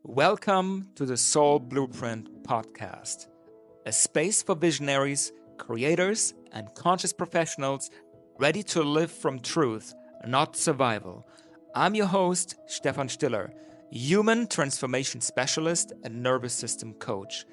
Welcome to the Soul Blueprint podcast, a space for visionaries, creators, and conscious professionals ready to live from truth, not survival. I'm your host, Stefan Stiller, human transformation specialist and nervous system coach.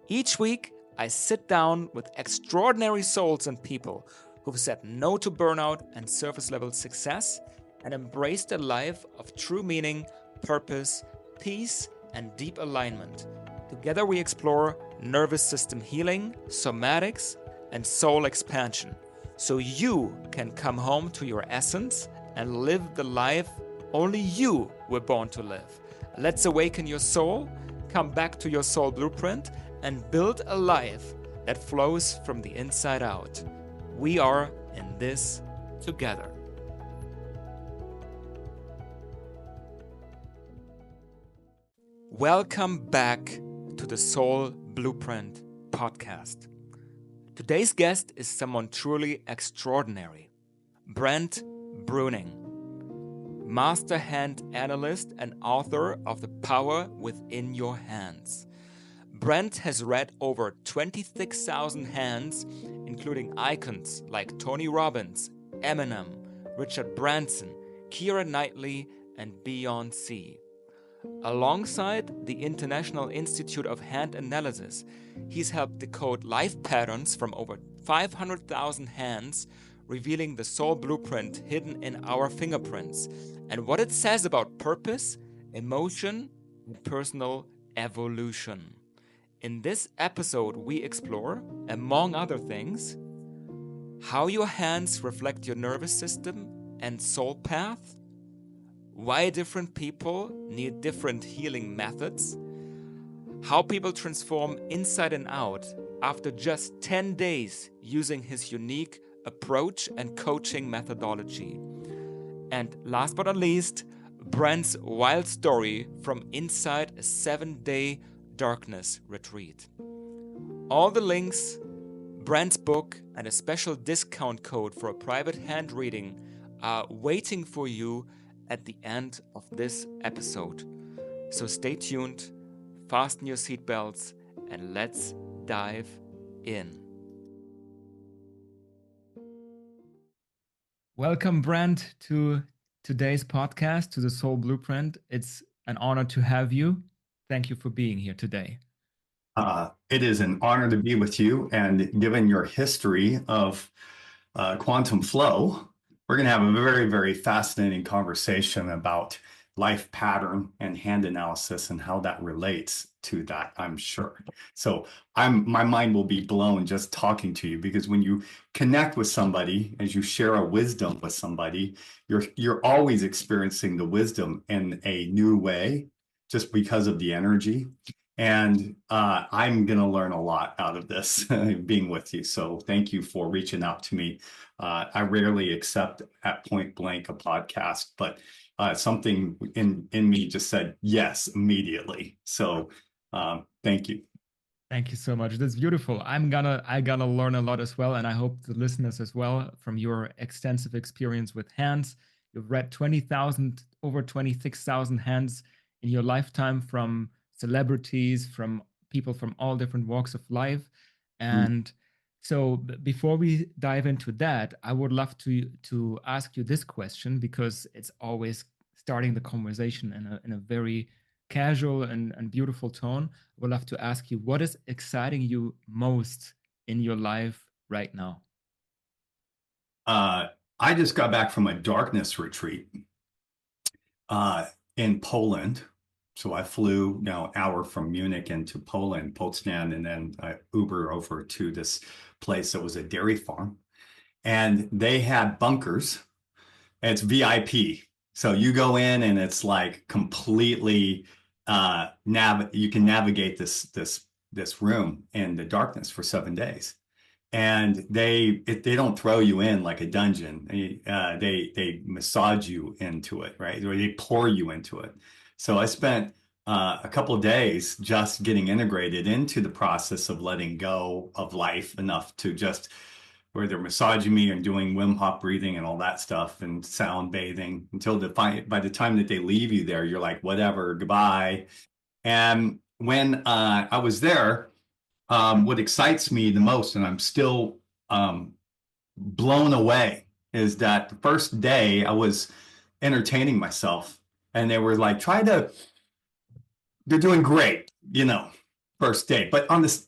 Each week, I sit down with extraordinary souls and people who've said no to burnout and surface level success and embraced a life of true meaning, purpose, peace, and deep alignment. Together we explore nervous system healing, somatics, and soul expansion, so you can come home to your essence and live the life only you were born to live. Let's awaken your soul, come back to your soul blueprint, and build a life that flows from the inside out. We are in this together. Welcome back to the Soul Blueprint podcast. Today's guest is someone truly extraordinary, Brent Bruning, Master Hand Analyst and author of The Power Within Your Hands. Brent has read over 26,000 hands, including icons like Tony Robbins, Eminem, Richard Branson, Keira Knightley, and Beyoncé. Alongside the International Institute of Hand Analysis, he's helped decode life patterns from over 500,000 hands, revealing the soul blueprint hidden in our fingerprints and what it says about purpose, emotion, and personal evolution. In this episode, we explore, among other things, how your hands reflect your nervous system and soul path, why different people need different healing methods, how people transform inside and out after just 10 days using his unique approach and coaching methodology, and last but not least, Brent's wild story from inside a 7-day darkness retreat. All the links, Brent's book, and a special discount code for a private hand reading are waiting for you at the end of this episode. So stay tuned, fasten your seatbelts, and let's dive in. Welcome, Brent, to today's podcast, to the Soul Blueprint. It's an honor to have you. Thank you for being here today. It is an honor to be with you, and given your history of quantum flow, we're going to have a very, very fascinating conversation about life pattern and hand analysis and how that relates to that, I'm sure. So my mind will be blown just talking to you, because when you connect with somebody, as you share a wisdom with somebody, you're always experiencing the wisdom in a new way just because of the energy. And I'm going to learn a lot out of this being with you. So thank you for reaching out to me. I rarely accept at point blank a podcast, but something in me just said yes immediately. So thank you. Thank you so much. That's beautiful. I gonna learn a lot as well, and I hope the listeners as well from your extensive experience with hands. You've read over 26,000 hands in your lifetime, from celebrities, from people from all different walks of life. And so before we dive into that, I would love to ask you this question, because it's always starting the conversation in a very casual and beautiful tone. I would love to ask you, what is exciting you most in your life right now? I just got back from a darkness retreat in Poland. So I flew now an hour from Munich into Poland, Poznan, and then I Uber over to this place that was a dairy farm. And they had bunkers. And it's VIP. So you go in and it's like completely you can navigate this room in the darkness for 7 days. And they don't throw you in like a dungeon. They massage you into it, right? Or they pour you into it. So I spent a couple of days just getting integrated into the process of letting go of life enough to just, where they're massaging me and doing Wim Hof breathing and all that stuff and sound bathing, until by the time that they leave you there, you're like, whatever, goodbye. And when I was there, what excites me the most, and I'm still blown away, is that the first day I was entertaining myself, and they were like, you're doing great, first day. But on this,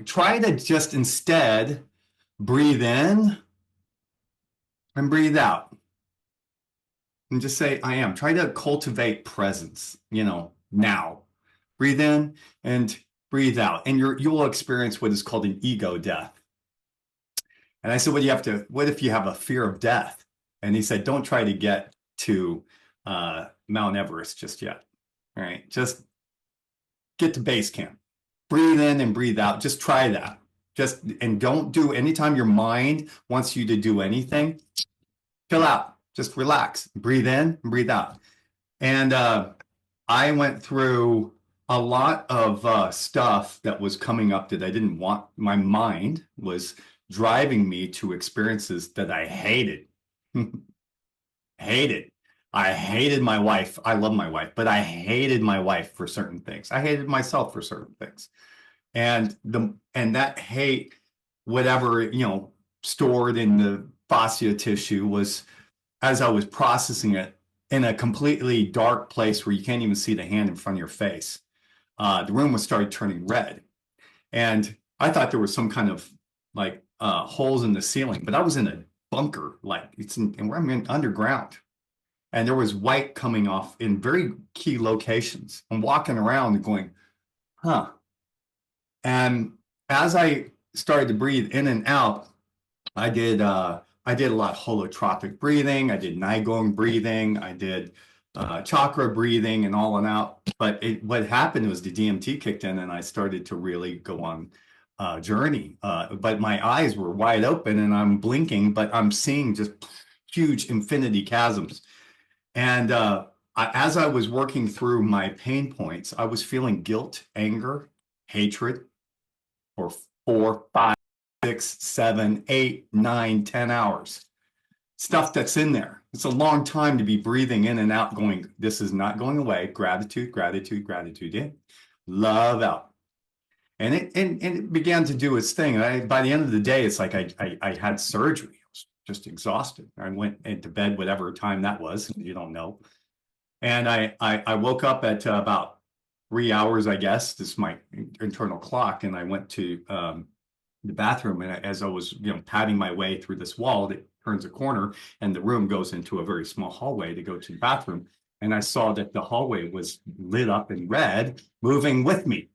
try to just instead breathe in and breathe out. And just say, I am. Try to cultivate presence, now. Breathe in and breathe out. And you will experience what is called an ego death. And I said, what if you have a fear of death? And he said, don't try to get to Mount Everest just yet. All right. Just get to base camp. Breathe in and breathe out. Just try that. And don't do, anytime your mind wants you to do anything, chill out. Just relax. Breathe in and breathe out. And I went through a lot of stuff that was coming up that I didn't want. My mind was driving me to experiences that I hated. Hated. I hated my wife. I love my wife, but I hated my wife for certain things. I hated myself for certain things. And that hate, whatever, stored in the fascia tissue, was, as I was processing it, in a completely dark place where you can't even see the hand in front of your face. The room was started turning red. And I thought there was some kind of like holes in the ceiling, but I was in a bunker, like I'm in underground. And there was white coming off in very key locations. I'm walking around and going, huh. And as I started to breathe in and out, I did a lot of holotropic breathing. I did Nigong breathing. I did chakra breathing and all and out. But what happened was the DMT kicked in and I started to really go on a journey. But my eyes were wide open and I'm blinking, but I'm seeing just huge infinity chasms. And as I was working through my pain points, I was feeling guilt, anger, hatred for 4, 5, 6, 7, 8, 9, 10 hours. Stuff that's in there. It's a long time to be breathing in and out, going, this is not going away. Gratitude, gratitude, gratitude in. Love out. And it began to do its thing. And by the end of the day, it's like I had surgery. I was just exhausted. I went into bed whatever time that was. You don't know. And I woke up at about 3 hours, I guess. This is my internal clock. And I went to the bathroom. And as I was, padding my way through this wall that turns a corner, and the room goes into a very small hallway to go to the bathroom. And I saw that the hallway was lit up in red, moving with me.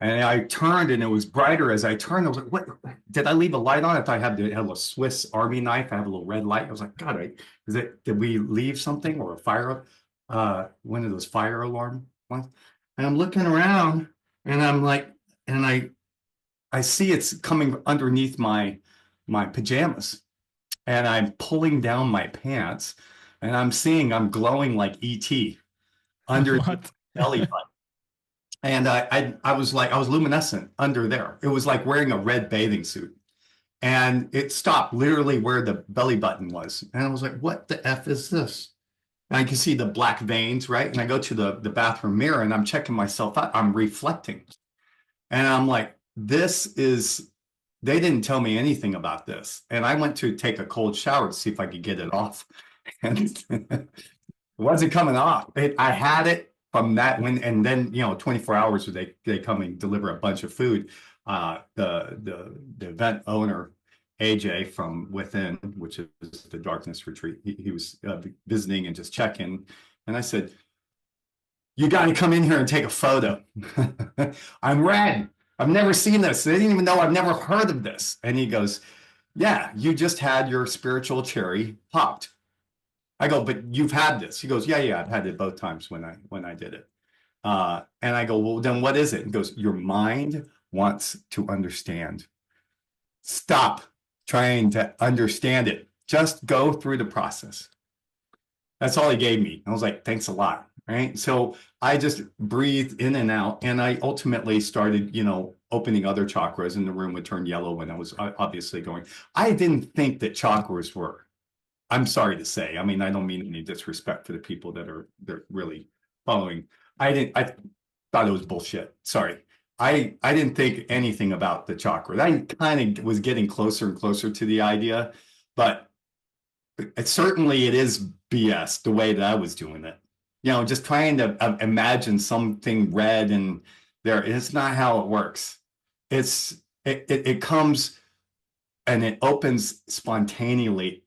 And I turned, and it was brighter as I turned. I was like, what? Did I leave a light on? If I had a Swiss Army knife, I have a little red light. I was like, God, did we leave something, or a fire, one of those fire alarm ones? And I'm looking around, and I'm like, and I see it's coming underneath my pajamas, and I'm pulling down my pants, and I'm glowing like ET under the belly button. And I was luminescent under there. It was like wearing a red bathing suit. And it stopped literally where the belly button was. And I was like, what the F is this? And I can see the black veins, right? And I go to the bathroom mirror and I'm checking myself out. I'm reflecting. And I'm like, they didn't tell me anything about this. And I went to take a cold shower to see if I could get it off. And it wasn't coming off. I had it from that and then 24 hours they come and deliver a bunch of food. The event owner, AJ from Within, which is the darkness retreat, he was visiting and just checking, and I said, you got to come in here and take a photo. I'm red. I've never seen this. They didn't even know. I've never heard of this. And he goes, yeah, you just had your spiritual cherry popped. I go, but you've had this. He goes, yeah, I've had it both times when I did it. And I go, well, then what is it? He goes, your mind wants to understand. Stop trying to understand it. Just go through the process. That's all he gave me. I was like, thanks a lot. Right. So I just breathed in and out. And I ultimately started, opening other chakras, and the room would turn yellow when I was obviously going. I didn't think that chakras were. I'm sorry to say. I mean, I don't mean any disrespect to the people that are really following. thought it was bullshit. Sorry. I didn't think anything about the chakra. I kind of was getting closer and closer to the idea, but certainly it is BS the way that I was doing it. You know, just trying to imagine something red and there. It's not how it works. It comes and it opens spontaneously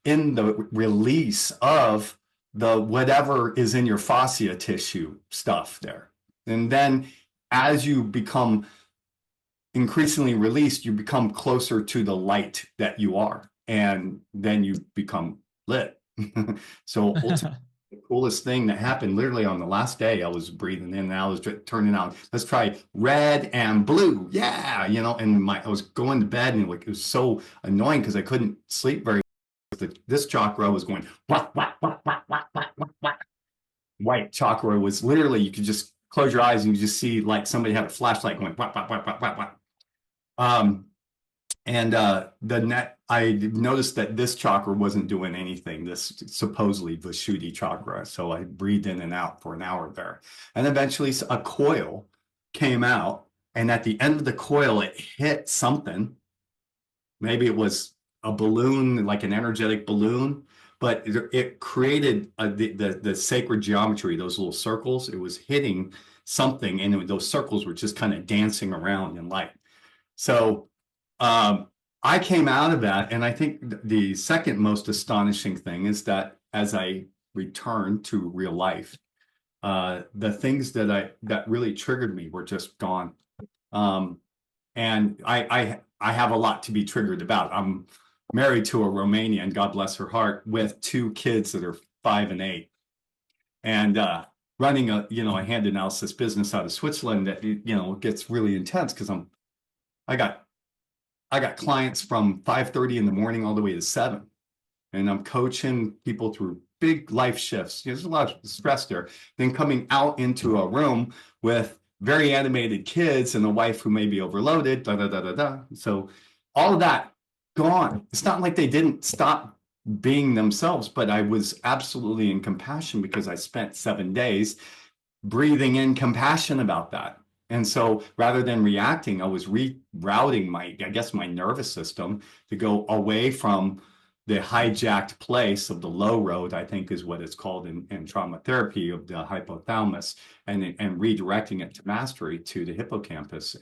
in the release of the whatever is in your fascia tissue stuff there. And then as you become increasingly released, you become closer to the light that you are. And then you become lit. So ultimately, the coolest thing that happened literally on the last day, I was breathing in and I was turning on, let's try red and blue. Yeah. You know, and I was going to bed and it was so annoying because I couldn't sleep very well. This chakra was going, wah, wah, wah, wah, wah, wah, wah. White chakra was literally, you could just close your eyes and you just see like somebody had a flashlight going, wah, wah, wah, wah, wah, wah. I noticed that this chakra wasn't doing anything, this supposedly Vishuddhi chakra. So I breathed in and out for an hour there. And eventually a coil came out. And at the end of the coil, it hit something. Maybe it was a balloon, like an energetic balloon, but it created the sacred geometry, those little circles. It was hitting something, and those circles were just kind of dancing around in light. So I came out of that, and I think the second most astonishing thing is that as I returned to real life, the things that really triggered me were just gone. And I have a lot to be triggered about. I'm married to a Romanian, God bless her heart, with 2 kids that are 5 and 8, and running a hand analysis business out of Switzerland that gets really intense because I got clients from 5:30 in the morning all the way to 7, and I'm coaching people through big life shifts. There's a lot of stress there. Then coming out into a room with very animated kids and a wife who may be overloaded, da da da da da. So all of that gone. It's not like they didn't stop being themselves, but I was absolutely in compassion because I spent 7 days breathing in compassion about that. And so rather than reacting, I was rerouting my nervous system to go away from the hijacked place of the low road, I think is what it's called in trauma therapy, of the hypothalamus, and redirecting it to mastery to the hippocampus,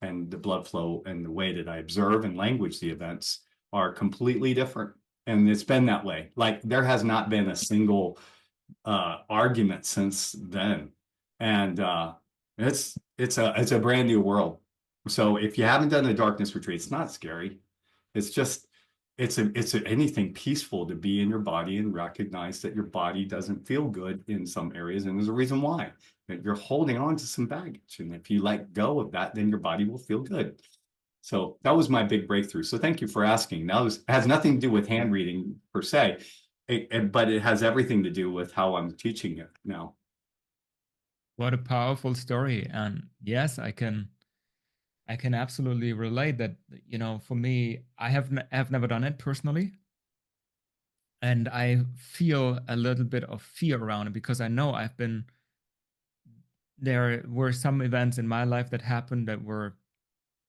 and the blood flow and the way that I observe and language the events are completely different. And it's been that way. Like there has not been a single argument since then. And it's a brand new world. So if you haven't done a darkness retreat, it's not scary. It's just it's anything peaceful to be in your body and recognize that your body doesn't feel good in some areas, and there's a reason why. That you're holding on to some baggage, and if you let go of that, then your body will feel good. So that was my big breakthrough. So thank you for asking. Now it has nothing to do with hand reading per se, but it has everything to do with how I'm teaching it now. What a powerful story. And yes, I can absolutely relate that, for me, I have never done it personally. And I feel a little bit of fear around it because I know there were some events in my life that happened that were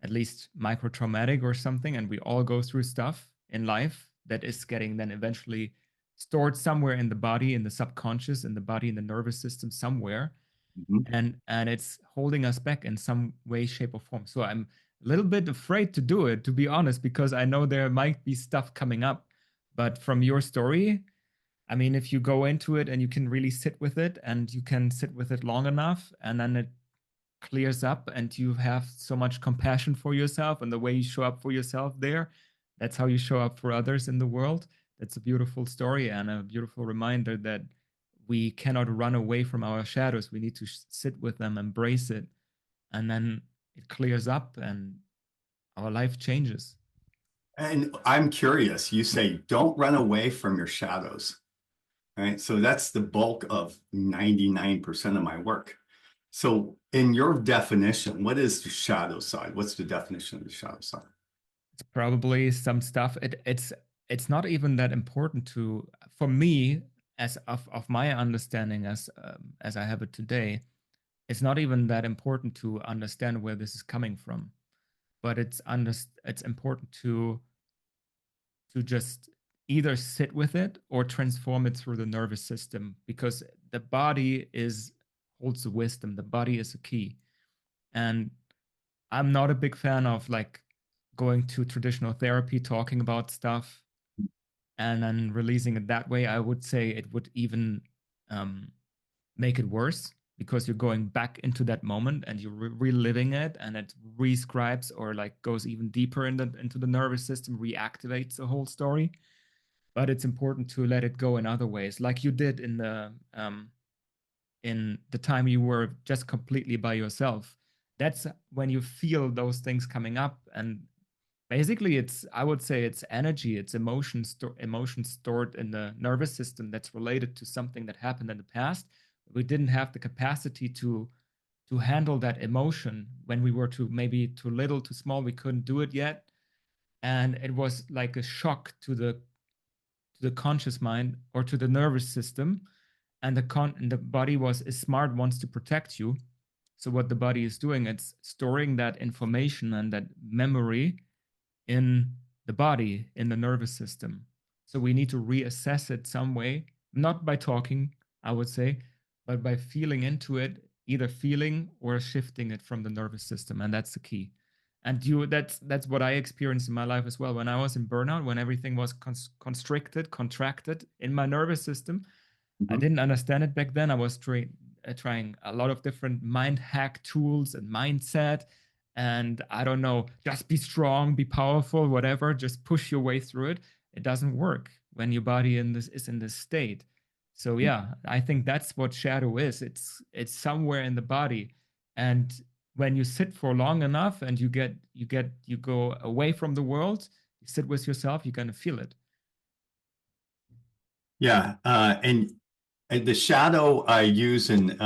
at least micro-traumatic or something. And we all go through stuff in life that is getting then eventually stored somewhere in the body, in the subconscious, in the body, in the nervous system somewhere. Mm-hmm. And it's holding us back in some way, shape, or form. So I'm a little bit afraid to do it, to be honest, because I know there might be stuff coming up. But from your story, I mean, if you go into it and you can really sit with it, and you can sit with it long enough, and then it clears up, and you have so much compassion for yourself and the way you show up for yourself there, that's how you show up for others in the world. That's a beautiful story and a beautiful reminder that we cannot run away from our shadows. We need to sit with them, embrace it, and then it clears up and our life changes. And I'm curious, you say, don't run away from your shadows, right? So that's the bulk of 99% of my work. So in your definition, what is the shadow side? What's the definition of the shadow side? It's probably some stuff. It's not even that important for me. as of my understanding as I have it today, it's not even that important to understand where this is coming from, but it's important to just either sit with it or transform it through the nervous system, because the body holds the wisdom. The body is a key. And I'm not a big fan of like going to traditional therapy, talking about stuff and then releasing it that way. I would say it would even make it worse, because you're going back into that moment and you're reliving it, and it rescribes or like goes even deeper into the nervous system, reactivates the whole story. But it's important to let it go in other ways, like you did in the time you were just completely by yourself. That's when you feel those things coming up. And basically, I would say it's energy, it's emotion stored in the nervous system that's related to something that happened in the past. We didn't have the capacity to handle that emotion when we were maybe too little, too small. We couldn't do it yet, and it was like a shock to the conscious mind or to the nervous system. And the body is smart, wants to protect you. So what the body is doing, it's storing that information and that memory in the body, in the nervous system. So we need to reassess it some way, not by talking, I would say, but by feeling into it, either feeling or shifting it from the nervous system. And that's the key. And that's what I experienced in my life as well. When I was in burnout, when everything was constricted, contracted in my nervous system, I didn't understand it back then. I was trying a lot of different mind hack tools and mindset. And I don't know, just be strong, be powerful, whatever, just push your way through it. It doesn't work when your body is in this state. So yeah, I think that's what shadow is. It's somewhere in the body. And when you sit for long enough and you go away from the world, you sit with yourself, you're gonna feel it. Yeah, and the shadow I use and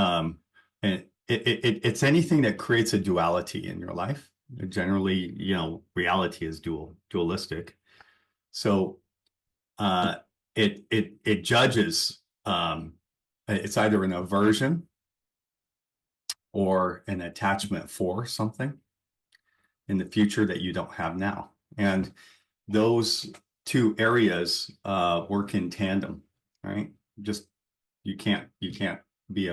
it's anything that creates a duality in your life. Generally, reality is dualistic. So it judges. It's either an aversion or an attachment for something in the future that you don't have now, and those two areas work in tandem, right? Just you can't be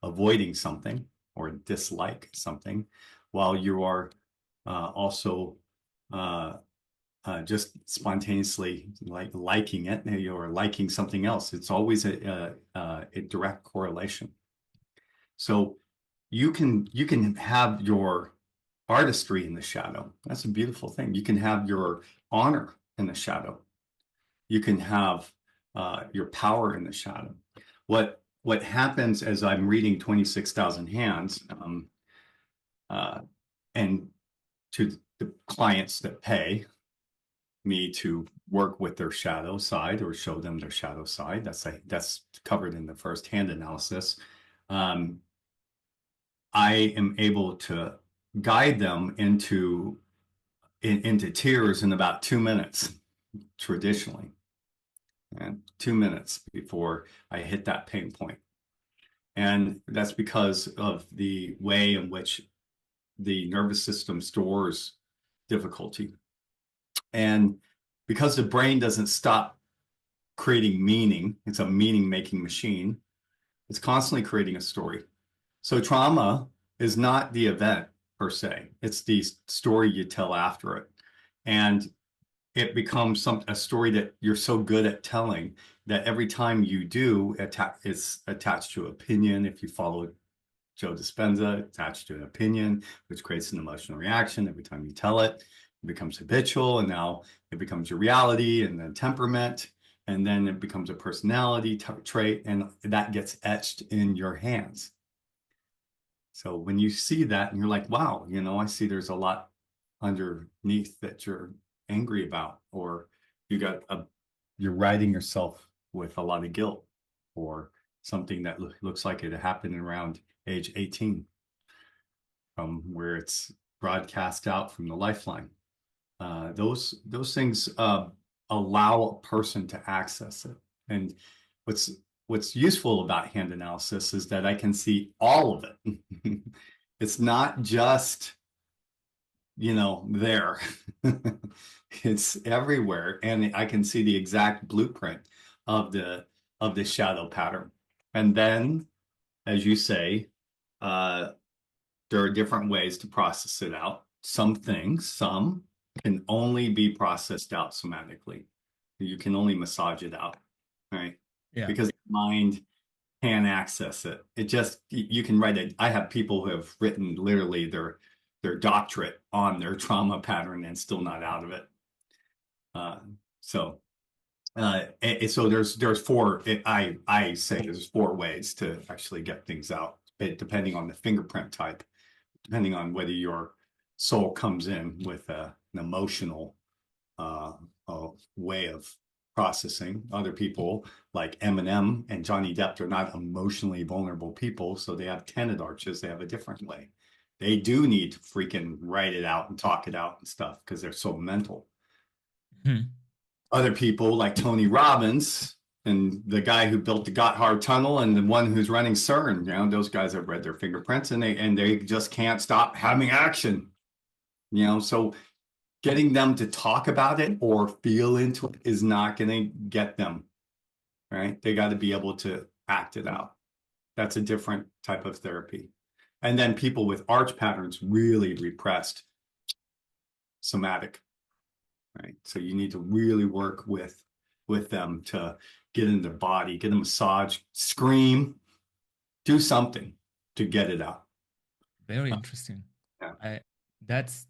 avoiding something or dislike something while you are also just spontaneously liking it, or liking something else. It's always a direct correlation. So you can have your artistry in the shadow. That's a beautiful thing. You can have your honor in the shadow. You can have your power in the shadow. What happens as I'm reading 26,000 hands, and to the clients that pay me to work with their shadow side or show them their shadow side, that's covered in the first hand analysis. I am able to guide them into tears in about 2 minutes, traditionally, and 2 minutes before I hit that pain point. And that's because of the way in which the nervous system stores difficulty. And because the brain doesn't stop creating meaning, it's a meaning-making machine, it's constantly creating a story. So trauma is not the event per se, it's the story you tell after it. And it becomes a story that you're so good at telling that every time you do, it's attached to opinion. If you follow Joe Dispenza, attached to an opinion, which creates an emotional reaction. Every time you tell it, it becomes habitual, and now it becomes your reality and then temperament, and then it becomes a personality trait, and that gets etched in your hands. So when you see that and you're like, wow, I see there's a lot underneath that you're angry about, or you're riding yourself with a lot of guilt, or something that looks like it happened around age 18, from where it's broadcast out from the lifeline. Those things allow a person to access it. And what's what's useful about hand analysis is that I can see all of it. It's not just, there. It's everywhere, and I can see the exact blueprint of the shadow pattern. And then, as you say, there are different ways to process it out. Some can only be processed out somatically. You can only massage it out, right? Yeah. Because the mind can access it. It just, you can write it. I have people who have written literally their doctorate on their trauma pattern and still not out of it. So there's four. I say there's four ways to actually get things out, depending on the fingerprint type, depending on whether your soul comes in with an emotional way of processing. Other people like Eminem and Johnny Depp are not emotionally vulnerable people, so they have tenet arches. They have a different way. They do need to freaking write it out and talk it out and stuff because they're so mental. Other people like Tony Robbins and the guy who built the Gotthard Tunnel and the one who's running CERN, those guys have read their fingerprints and they just can't stop having action. So getting them to talk about it or feel into it is not going to get them, right? They got to be able to act it out. That's a different type of therapy. And then people with arch patterns, really repressed somatic, right? So you need to really work with them to get in their body, get a massage, scream, do something to get it out. Very interesting. Yeah. That's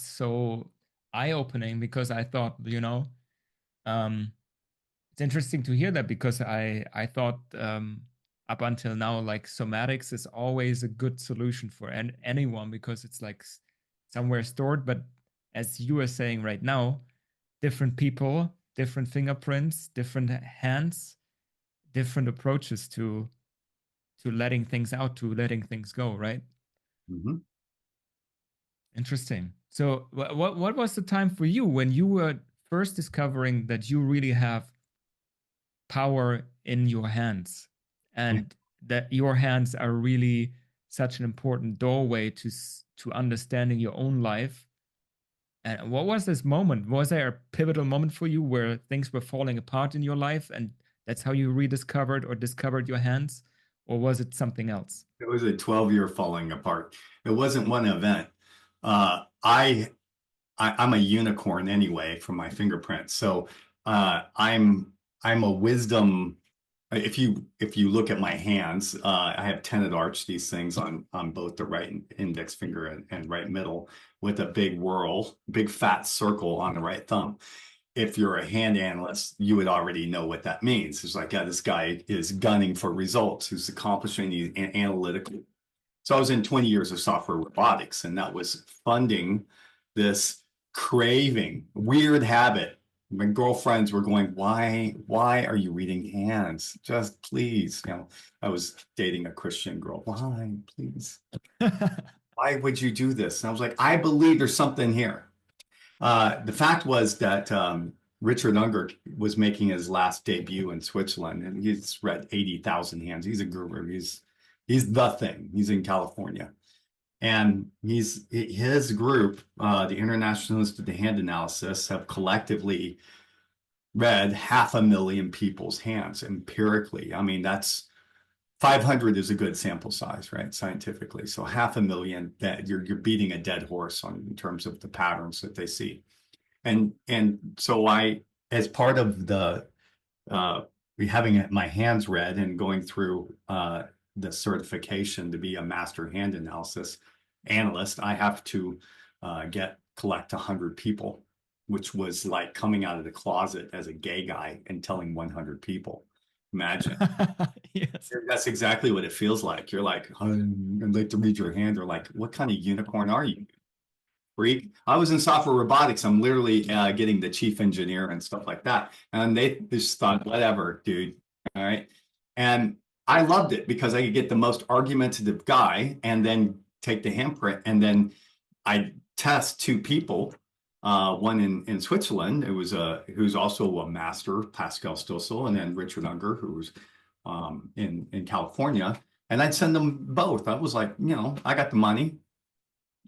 so eye-opening because I thought, it's interesting to hear that because I thought up until now, like somatics is always a good solution for anyone because it's like somewhere stored. But as you are saying right now, different people, different fingerprints, different hands, different approaches to letting things out, to letting things go, right? Mm-hmm. Interesting. So what was the time for you when you were first discovering that you really have power in your hands and that your hands are really such an important doorway to understanding your own life? And what was this moment? Was there a pivotal moment for you where things were falling apart in your life and that's how you rediscovered or discovered your hands? Or was it something else? It was a 12-year falling apart. It wasn't one event. I'm a unicorn anyway from my fingerprints. So I'm a wisdom. If you look at my hands, I have tenet arch, these things on both the right index finger and right middle, with a big fat circle on the right thumb. If you're a hand analyst, you would already know what that means. It's like, yeah, this guy is gunning for results, who's accomplishing these analytical. So I was in 20 years of software robotics, and that was funding this craving, weird habit. My girlfriends were going, why are you reading hands? Just please. I was dating a Christian girl. Why, please? Why would you do this? And I was like, I believe there's something here. The fact was that Richard Unger was making his last debut in Switzerland, and he's read 80,000 hands. He's a guru. He's the thing. He's in California. And his group, the International Institute of Hand Analysis, have collectively read 500,000 people's hands empirically. I mean, that's 500 is a good sample size, right? Scientifically. So 500,000, that you're beating a dead horse in terms of the patterns that they see. And so as part of the having my hands read and going through the certification to be a Master Hand Analyst, I have to collect 100 people, which was like coming out of the closet as a gay guy and telling 100 people. Imagine. Yes. That's exactly what it feels like. You're like, I'd like to read your hand. Or like, what kind of unicorn are you? Freak. I was in software robotics. I'm literally getting the chief engineer and stuff like that. And they just thought, whatever, dude. All right. And I loved it because I could get the most argumentative guy and then take the handprint. And then I test two people one in Switzerland. It was who's also a master, Pascal Stossel, and then Richard Unger, who was in California. And I'd send them both. I was like, I got the money,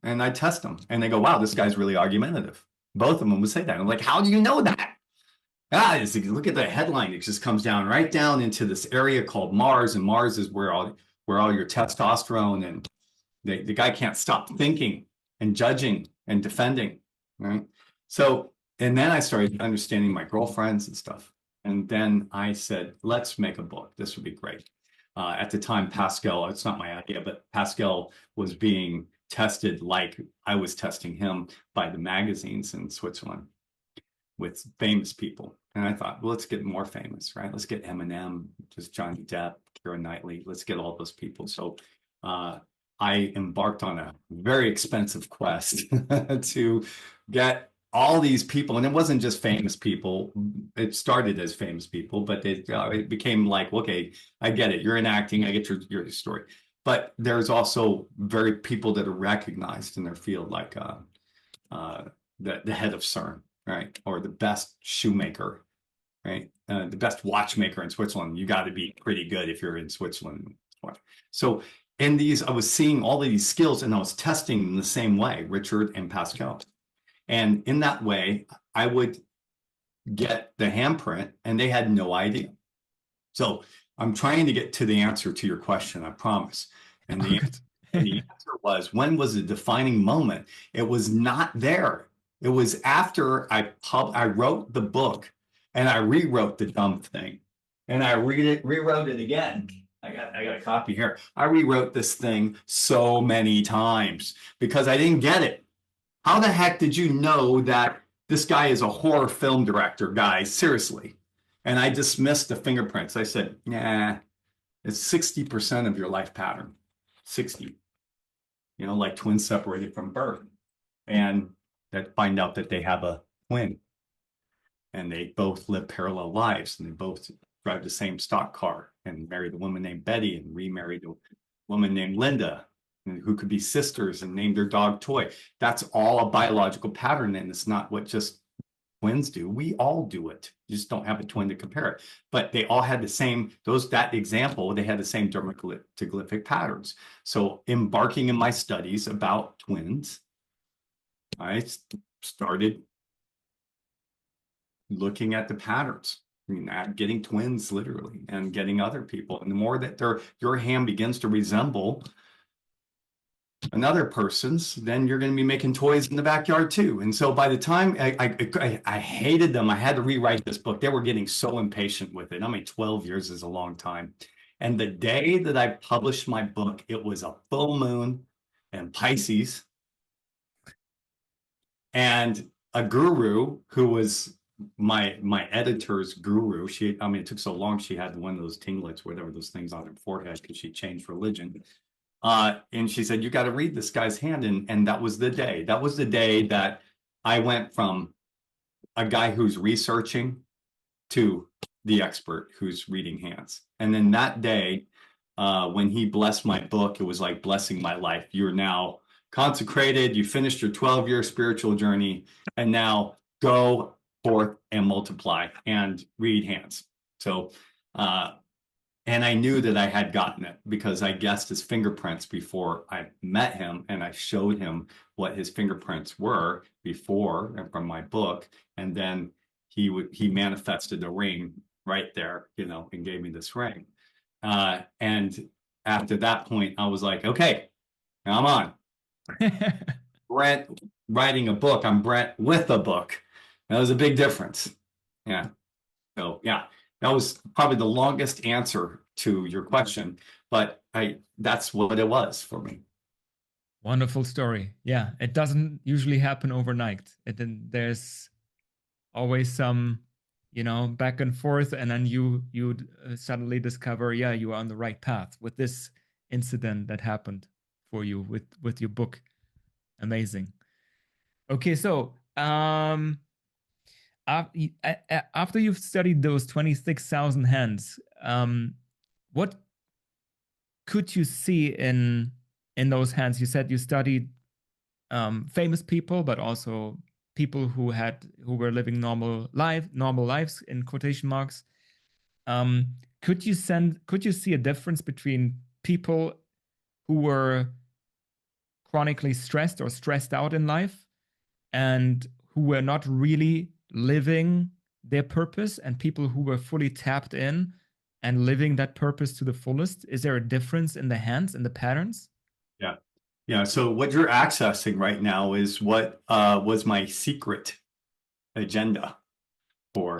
and I'd test them, and they go, "Wow, this guy's really argumentative." Both of them would say that. I'm like, "How do you know that?" Look at the headline. It just comes down right down into this area called Mars, and Mars is where all your testosterone, and the guy can't stop thinking and judging and defending, right? So, and then I started understanding my girlfriends and stuff. And then I said, let's make a book. This would be great. At the time, Pascal, it's not my idea, but Pascal was being tested like I was testing him by the magazines in Switzerland with famous people. And I thought, well, let's get more famous, right? Let's get Eminem, just Johnny Depp, Keira Knightley. Let's get all those people. So I embarked on a very expensive quest to get all these people. And it wasn't just famous people. It started as famous people, but it became like, okay, I get it. You're in acting. I get your story. But there's also very people that are recognized in their field, like the head of CERN, right? Or the best shoemaker, right? The best watchmaker in Switzerland. You got to be pretty good if you're in Switzerland. So in these, I was seeing all of these skills, and I was testing them the same way, Richard and Pascal. And in that way, I would get the handprint, and they had no idea. So I'm trying to get to the answer to your question, I promise. And the answer was, when was the defining moment? It was not there. It was after I wrote the book, and I rewrote the dumb thing, and I rewrote it again. I got a copy here. I rewrote this thing so many times because I didn't get it. How the heck did you know that this guy is a horror film director, guys? Seriously. And I dismissed the fingerprints. I said, nah, it's 60% of your life pattern. 60. Like twins separated from birth. And that find out that they have a twin. And they both live parallel lives, and they both drive the same stock car, and married a woman named Betty, and remarried a woman named Linda, who could be sisters, and named their dog Toy. That's all a biological pattern, and it's not what just twins do. We all do it. You just don't have a twin to compare it. But they all had the same, that example, they had the same dermatoglyphic patterns. So embarking in my studies about twins, I started looking at the patterns. I mean, getting twins literally, and getting other people. And the more that your hand begins to resemble another person's, then you're going to be making toys in the backyard too. And so by the time I hated them, I had to rewrite this book. They were getting so impatient with it. I mean, 12 years is a long time. And the day that I published my book, it was a full moon in Pisces. And a guru who was my editor's guru, it took so long, she had one of those tinglets, whatever those things on her forehead, because she changed religion. And she said, you got to read this guy's hand. And that was the day. That was the day that I went from a guy who's researching to the expert who's reading hands. And then that day, when he blessed my book, it was like blessing my life. You're now consecrated. You finished your 12-year spiritual journey. And now go forth and multiply and read hands. So, and I knew that I had gotten it because I guessed his fingerprints before I met him, and I showed him what his fingerprints were before from my book. And then he manifested a ring right there, and gave me this ring. And after that point, I was like, okay, now I'm on. Brent writing a book. I'm Brent with a book. That was a big difference. Yeah. So yeah, that was probably the longest answer to your question, but that's what it was for me. Wonderful story. Yeah, it doesn't usually happen overnight. There's always some, back and forth, and then you suddenly discover, yeah, you are on the right path with this incident that happened for you with your book. Amazing. Okay, so after you've studied those 26,000 hands, what could you see in those hands? You said you studied famous people, but also people who were living normal lives in quotation marks. Could you see a difference between people who were chronically stressed or stressed out in life and who were not really living their purpose, and people who were fully tapped in and living that purpose to the fullest? Is there a difference in the hands and the patterns? Yeah. Yeah. So what you're accessing right now is what was my secret agenda for,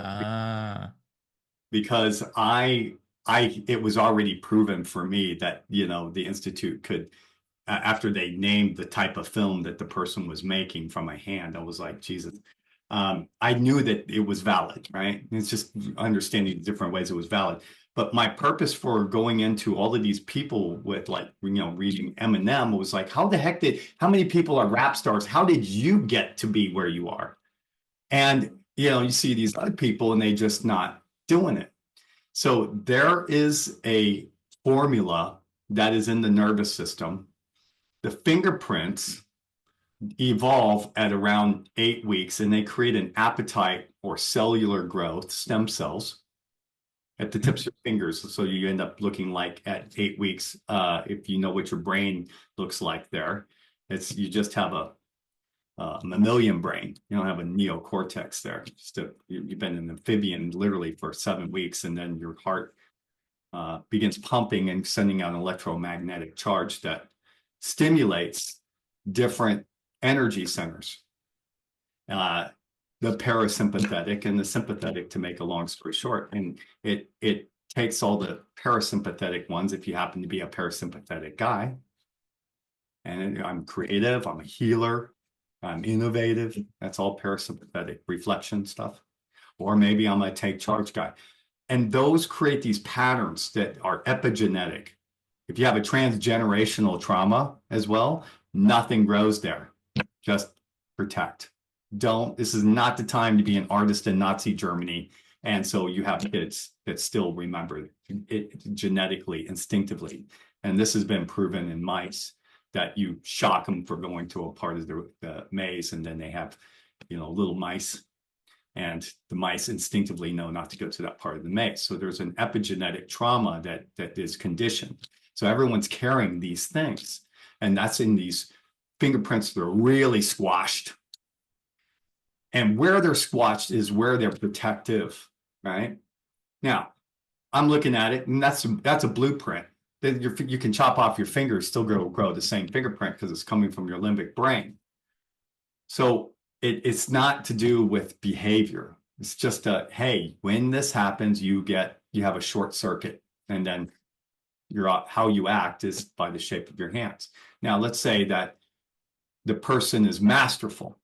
because it was already proven for me that, the Institute could, after they named the type of film that the person was making from my hand, I was like, Jesus. I knew that it was valid, right? It's just understanding the different ways it was valid. But my purpose for going into all of these people with, like, reading Eminem was like, how many people are rap stars? How did you get to be where you are? And, you see these other people and they just not doing it. So there is a formula that is in the nervous system. The fingerprints evolve at around 8 weeks, and they create an appetite or cellular growth, stem cells, at the tips of your fingers. So you end up looking like at 8 weeks, if you know what your brain looks like there, you just have a mammalian brain. You don't have a neocortex there. You've been an amphibian literally for 7 weeks, and then your heart begins pumping and sending out an electromagnetic charge that stimulates different energy centers, the parasympathetic and the sympathetic, to make a long story short. And it takes all the parasympathetic ones, if you happen to be a parasympathetic guy, and I'm creative, I'm a healer, I'm innovative, that's all parasympathetic reflection stuff. Or maybe I'm a take charge guy. And those create these patterns that are epigenetic. If you have a transgenerational trauma as well, nothing grows there. Just protect. This is not the time to be an artist in Nazi Germany. And so you have kids that still remember it genetically, instinctively. And this has been proven in mice, that you shock them for going to a part of the maze, and then they have, little mice, and the mice instinctively know not to go to that part of the maze. So there's an epigenetic trauma that is conditioned. So everyone's carrying these things, and that's in these fingerprints that are really squashed. And where they're squashed is where they're protective, right? Now, I'm looking at it, and that's a blueprint. You can chop off your fingers, still grow the same fingerprint, because it's coming from your limbic brain. So it's not to do with behavior. It's just hey, when this happens, you have a short circuit, and then how you act is by the shape of your hands. Now, let's say that the person is masterful,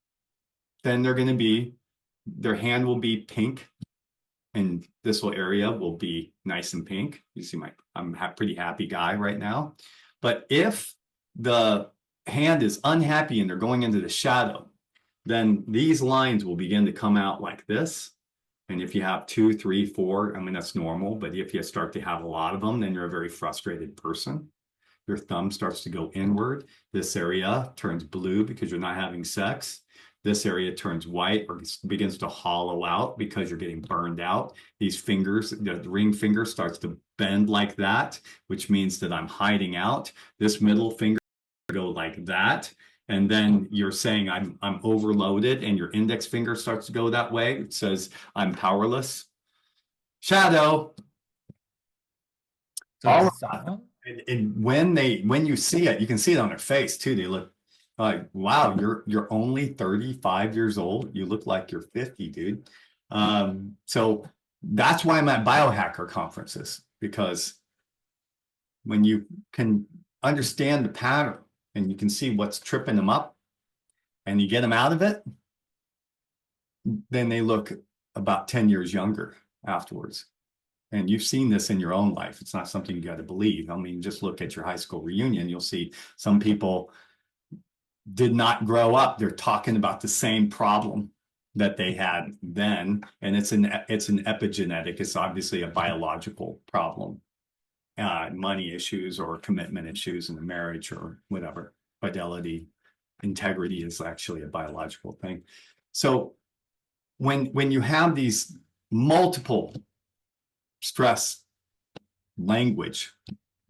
then their hand will be pink, and this whole area will be nice and pink. You see I'm a pretty happy guy right now. But if the hand is unhappy and they're going into the shadow, then these lines will begin to come out like this. And if you have 2, 3, 4, that's normal. But if you start to have a lot of them, then you're a very frustrated person. Your thumb starts to go inward. This area turns blue because you're not having sex. This area turns white or begins to hollow out because you're getting burned out. These fingers, the ring finger starts to bend like that, which means that I'm hiding out. This middle finger go like that. And then you're saying I'm overloaded, and your index finger starts to go that way. It says I'm powerless. Shadow. So all of that. And when you see it, you can see it on their face too. They look like, wow, you're only 35 years old. You look like you're 50, dude. So that's why I'm at biohacker conferences, because when you can understand the pattern and you can see what's tripping them up and you get them out of it, then they look about 10 years younger afterwards. And you've seen this in your own life. It's not something you got to believe. Just look at your high school reunion. You'll see some people did not grow up. They're talking about the same problem that they had then. And it's an epigenetic. It's obviously a biological problem. Money issues or commitment issues in a marriage or whatever. Fidelity, integrity is actually a biological thing. So when you have these multiple stress language,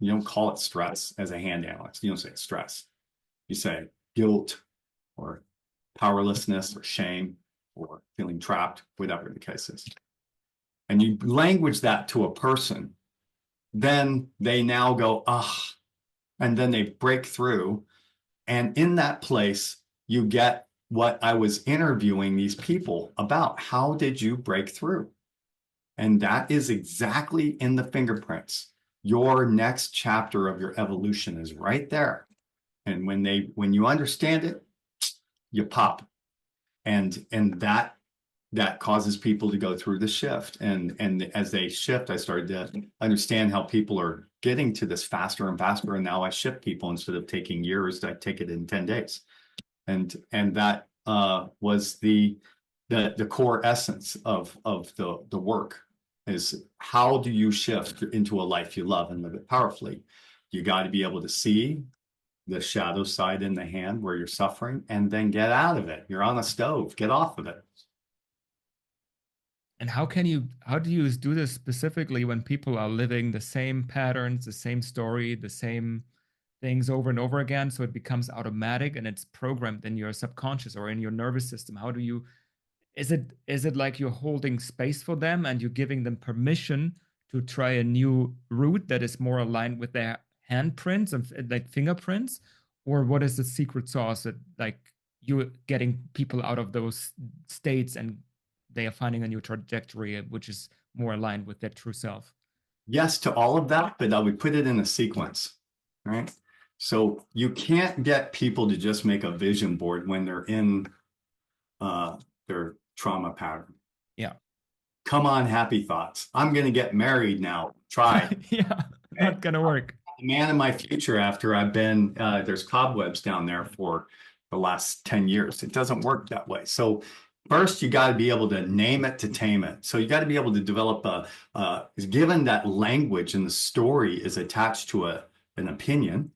you don't call it stress as a hand analyst. You don't say stress. You say guilt or powerlessness or shame or feeling trapped, whatever the case is. And you language that to a person, then they now go, ah, and then they break through. And in that place, you get what I was interviewing these people about. How did you break through? And that is exactly in the fingerprints. Your next chapter of your evolution is right there. And when you understand it, you pop. And that causes people to go through the shift. And as they shift, I started to understand how people are getting to this faster and faster. And now I shift people instead of taking years, I take it in 10 days. And that was the core essence of the work, is how do you shift into a life you love and live it powerfully? You got to be able to see the shadow side in the hand where you're suffering and then get out of it. You're on a stove, get off of it. And how do you do this specifically when people are living the same patterns, the same story, the same things over and over again, so it becomes automatic and it's programmed in your subconscious or in your nervous system? How do you, is it like you're holding space for them and you're giving them permission to try a new route that is more aligned with their handprints and like fingerprints? Or what is the secret sauce that like you getting people out of those states and they are finding a new trajectory which is more aligned with their true self? Yes to all of that, but I would put it in a sequence, right? So you can't get people to just make a vision board when they're in their trauma pattern. Yeah. Come on, happy thoughts. I'm going to get married now. Try. Yeah, not gonna work. The man in my future after I've been, there's cobwebs down there for the last 10 years. It doesn't work that way. So first, you got to be able to name it to tame it. So you got to be able to develop given that language and the story is attached to an opinion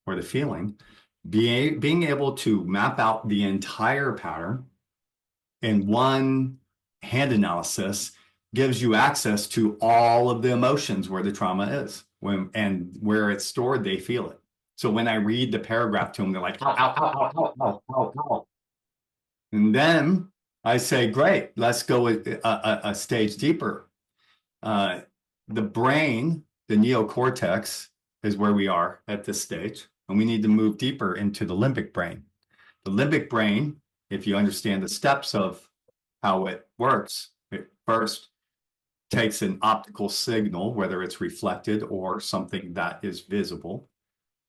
or the feeling, being able to map out the entire pattern in one hand analysis gives you access to all of the emotions where the trauma is. And where it's stored, they feel it. So when I read the paragraph to them, they're like, ow, ow, ow, ow, ow, ow, ow. And then I say, great, let's go a stage deeper. The brain, the neocortex, is where we are at this stage. And we need to move deeper into the limbic brain. The limbic brain, if you understand the steps of how it works, it first takes an optical signal, whether it's reflected or something that is visible,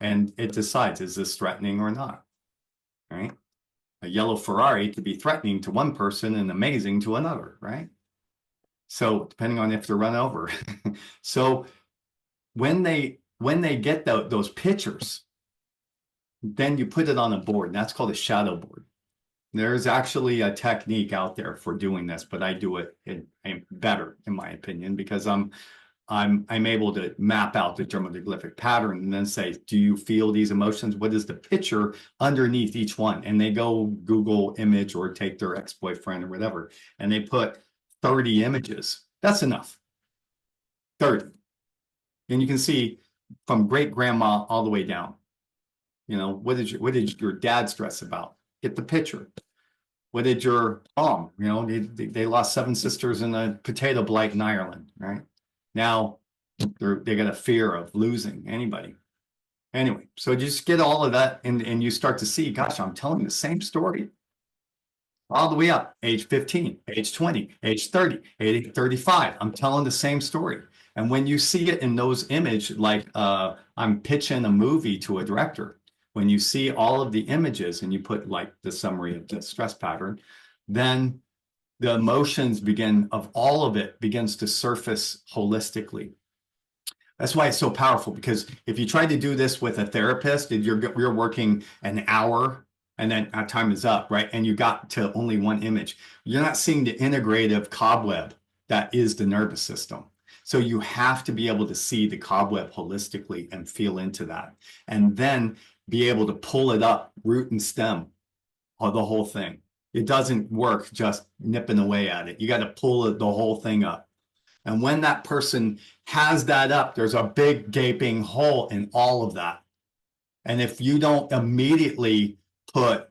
and it decides, is this threatening or not, right? A yellow Ferrari could be threatening to one person and amazing to another, right? So depending on if they're run over. So when they get those pictures, then you put it on a board, and that's called a shadow board. There's actually a technique out there for doing this, but I do it better, in my opinion, because I'm able to map out the dermatoglyphic pattern and then say, do you feel these emotions? What is the picture underneath each one? And they go Google image or take their ex-boyfriend or whatever, and they put 30 images. That's enough. 30. And you can see from great grandma all the way down. You know, what did your dad stress about? Get the picture. What did your mom, you know, they lost 7 sisters in a potato blight in Ireland, right? Now they got a fear of losing anybody. Anyway, so just get all of that and you start to see, gosh, I'm telling the same story all the way up, age 15, age 20, age 30, age 35. I'm telling the same story. And when you see it in those images, like I'm pitching a movie to a director, when you see all of the images and you put like the summary of the stress pattern, then the emotions of all of it begins to surface holistically. That's why it's so powerful, because if you try to do this with a therapist, you're working an hour and then our time is up, right? And you got to only one image. You're not seeing the integrative cobweb that is the nervous system. So you have to be able to see the cobweb holistically and feel into that. And then be able to pull it up, root and stem, of the whole thing. It doesn't work just nipping away at it. You got to pull the whole thing up. And when that person has that up, there's a big gaping hole in all of that. And if you don't immediately put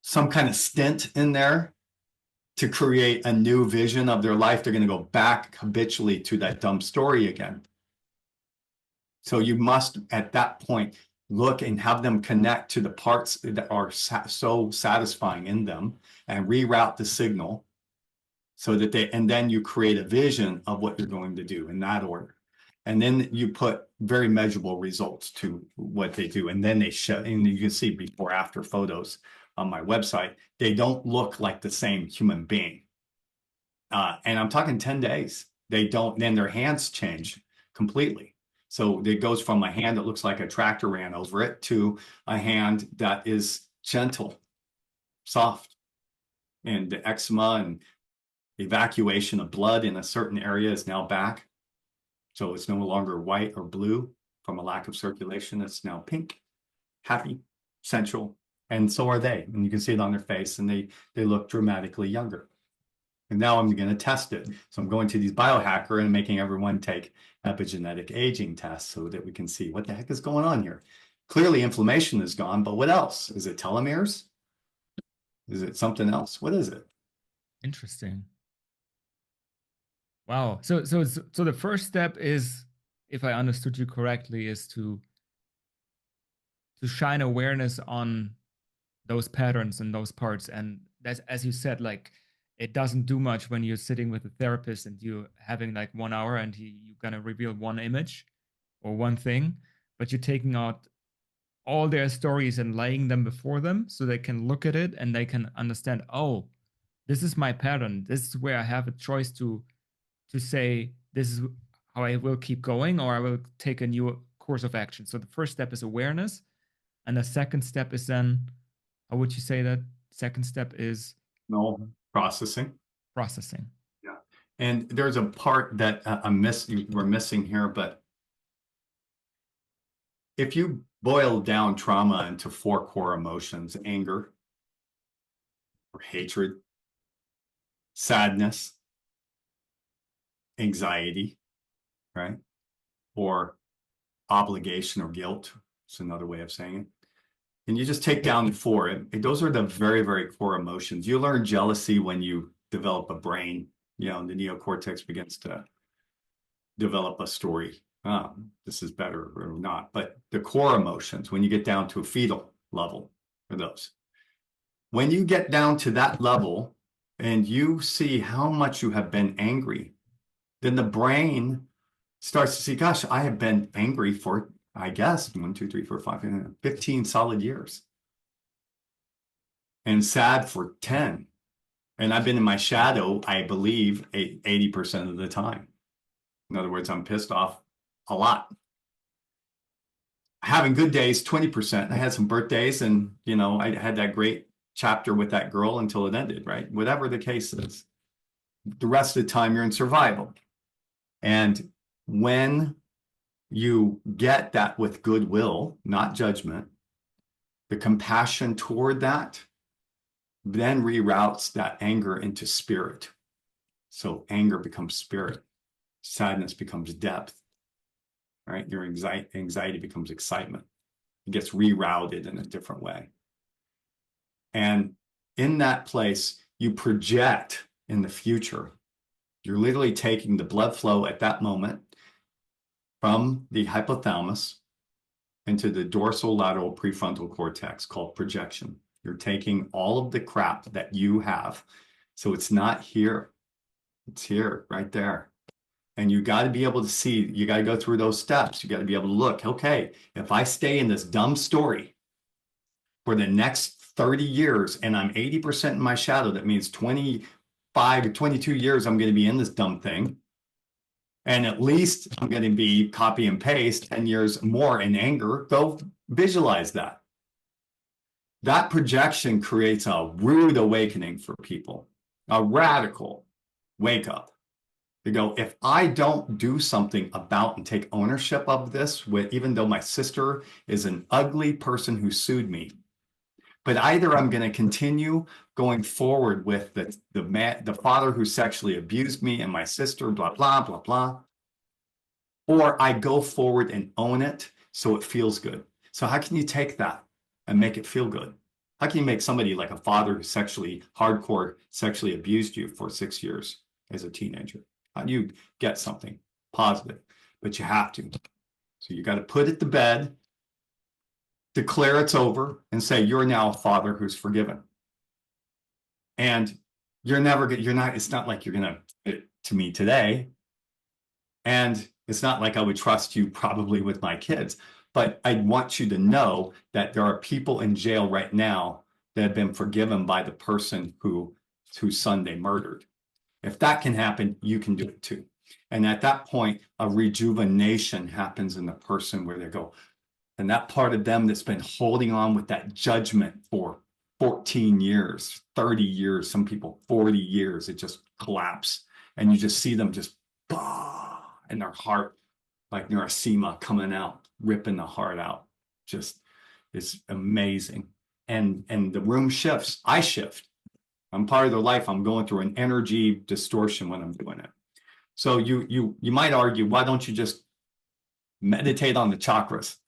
some kind of stint in there to create a new vision of their life, they're going to go back habitually to that dumb story again. So you must, at that point, look and have them connect to the parts that are so satisfying in them and reroute the signal so that and then you create a vision of what you're going to do in that order. And then you put very measurable results to what they do. And then they show, and you can see before after photos on my website, they don't look like the same human being. And I'm talking 10 days. They don't, then their hands change completely. So it goes from a hand that looks like a tractor ran over it to a hand that is gentle, soft, and the eczema and evacuation of blood in a certain area is now back. So it's no longer white or blue from a lack of circulation. It's now pink, happy, sensual, and so are they. And you can see it on their face, and they look dramatically younger. And now I'm going to test it. So I'm going to these biohacker and making everyone take epigenetic aging tests so that we can see what the heck is going on here. Clearly inflammation is gone, but what else? Is it telomeres? Is it something else? What is it? Interesting. Wow. So the first step is, if I understood you correctly, is to shine awareness on those patterns and those parts. And that's, as you said, like, it doesn't do much when you're sitting with a therapist and you're having like 1 hour and you're going to reveal one image or one thing, but you're taking out all their stories and laying them before them so they can look at it and they can understand, oh, this is my pattern. This is where I have a choice to say, this is how I will keep going, or I will take a new course of action. So the first step is awareness. And the second step is then, how would you say that? Second step is? No, processing. Processing. Yeah. And there's a part that we're missing here, but if you boil down trauma into 4 core emotions, anger or hatred, sadness, anxiety, right? Or obligation or guilt. It's another way of saying it. And you just take down the 4. Those are the very, very core emotions. You learn jealousy when you develop a brain, the neocortex begins to develop a story. This is better or not. But the core emotions, when you get down to a fetal level, are those. When you get down to that level and you see how much you have been angry, then the brain starts to see, gosh, I have been angry for, I guess, 1, 2, 3, 4, 5, 15 solid years. And sad for 10. And I've been in my shadow, I believe, 80% of the time. In other words, I'm pissed off a lot. Having good days, 20%. I had some birthdays and, I had that great chapter with that girl until it ended, right? Whatever the case is. The rest of the time, you're in survival. And when you get that with goodwill, not judgment, the compassion toward that then reroutes that anger into spirit. So anger becomes spirit. Sadness becomes depth, right? Your anxiety becomes excitement. It gets rerouted in a different way. And in that place, you project in the future. You're literally taking the blood flow at that moment from the hypothalamus into the dorsolateral prefrontal cortex, called projection. You're taking all of the crap that you have. So it's not here. It's here, right there. And you got to be able to see, you got to go through those steps. You got to be able to look, okay, if I stay in this dumb story for the next 30 years and I'm 80% in my shadow, that means 25 or 22 years I'm going to be in this dumb thing. And at least I'm going to be copy and paste 10 years more in anger. Go visualize that. That projection creates a rude awakening for people, a radical wake up. To go, if I don't do something about and take ownership of this, even though my sister is an ugly person who sued me, But either I'm going to continue going forward with the father who sexually abused me and my sister, blah, blah, blah, blah, or I go forward and own it so it feels good. So how can you take that and make it feel good? How can you make somebody like a father who hardcore sexually abused you for 6 years as a teenager? How do you get something positive? But you have to. So you got to put it to bed, declare it's over, and say, you're now a father who's forgiven. And it's not like you're going to do it to me today. And it's not like I would trust you probably with my kids, but I want you to know that there are people in jail right now that have been forgiven by the person whose son they murdered. If that can happen, you can do it too. And at that point, a rejuvenation happens in the person where they go, and that part of them that's been holding on with that judgment for 14 years, 30 years, some people 40 years, it just collapses. And you just see them just, bah, and their heart, like neurasthenia coming out, ripping the heart out. Just is amazing. And the room shifts. I shift. I'm part of their life. I'm going through an energy distortion when I'm doing it. So you might argue, why don't you just meditate on the chakras?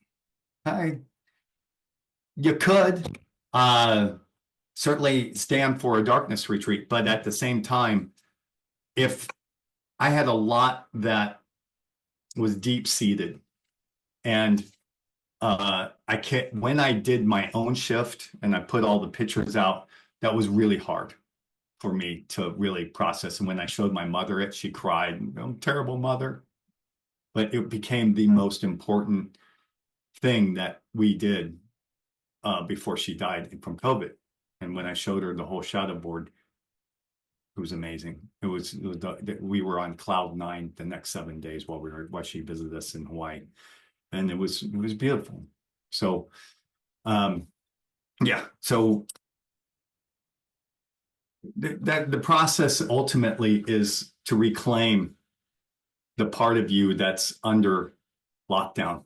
You could certainly stand for a darkness retreat, but at the same time, if I had a lot that was deep seated, and when I did my own shift and I put all the pictures out, that was really hard for me to really process. And when I showed my mother it, she cried, terrible mother. But it became the most important thing that we did before she died from COVID. And when I showed her the whole shadow board, it was amazing. We were on cloud 9 the next 7 days while she visited us in Hawaii, and it was beautiful. So, yeah. So the process ultimately is to reclaim the part of you that's under lockdown,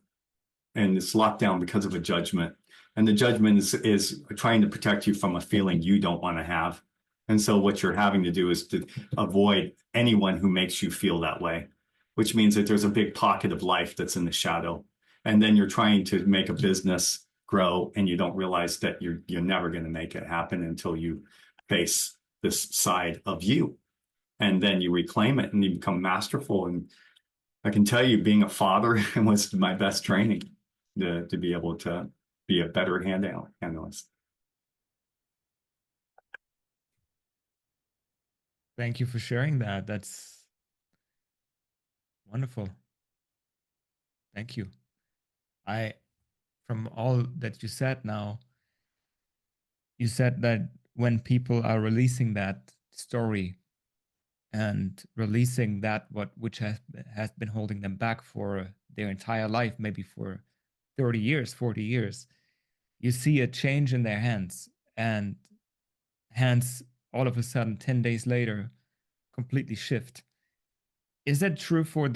and it's locked down because of a judgment. And the judgment is trying to protect you from a feeling you don't want to have. And so what you're having to do is to avoid anyone who makes you feel that way, which means that there's a big pocket of life that's in the shadow. And then you're trying to make a business grow, and you don't realize that you're never going to make it happen until you face this side of you. And then you reclaim it and you become masterful. And I can tell you, being a father was my best training to be able to be a better hand analyst. Thank you for sharing that. That's wonderful. Thank you. From all that you said now, you said that when people are releasing that story and releasing that which has been holding them back for their entire life, maybe for 30 years, 40 years, you see a change in their hands, and hands all of a sudden 10 days later completely shift. Is that true for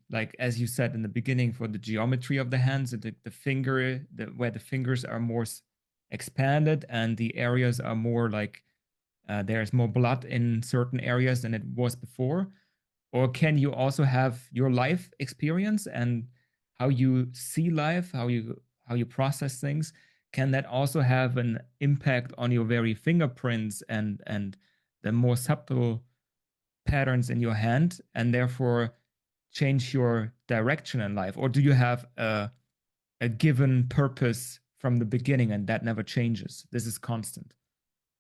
like as you said in the beginning, for the geometry of the hands, the finger, where the fingers are more expanded and the areas are more like there's more blood in certain areas than it was before? Or can you also have your life experience and how you see life, how you process things? Can that also have an impact on your very fingerprints and the more subtle patterns in your hand, and therefore change your direction in life? Or do you have a given purpose from the beginning and that never changes? This is constant.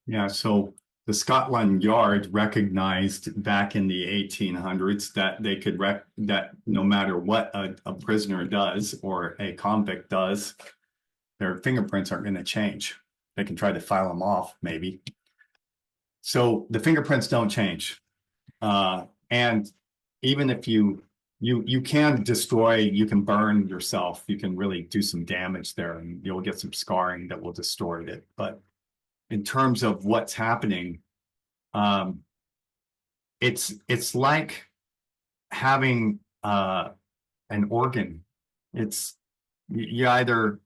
Yeah, so the Scotland Yard recognized back in the 1800s that they could that no matter what a prisoner does or a convict does, their fingerprints aren't going to change. They can try to file them off, maybe. So the fingerprints don't change. And even if you can destroy, you can burn yourself, you can really do some damage there, and you'll get some scarring that will distort it. But in terms of what's happening, it's like having an organ. It's you either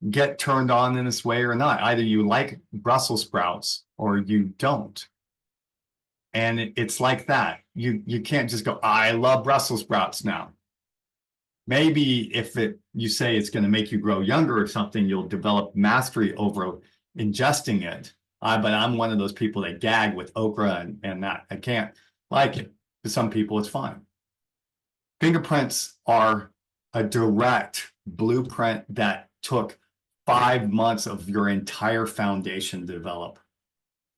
get turned on in this way or not. Either you like Brussels sprouts or you don't. And it's like that. You can't just go, I love Brussels sprouts now. Maybe if you say it's going to make you grow younger or something, you'll develop mastery over ingesting it. But I'm one of those people that gag with okra and that. I can't like it. To some people, it's fine. Fingerprints are a direct blueprint that took 5 months of your entire foundation to develop.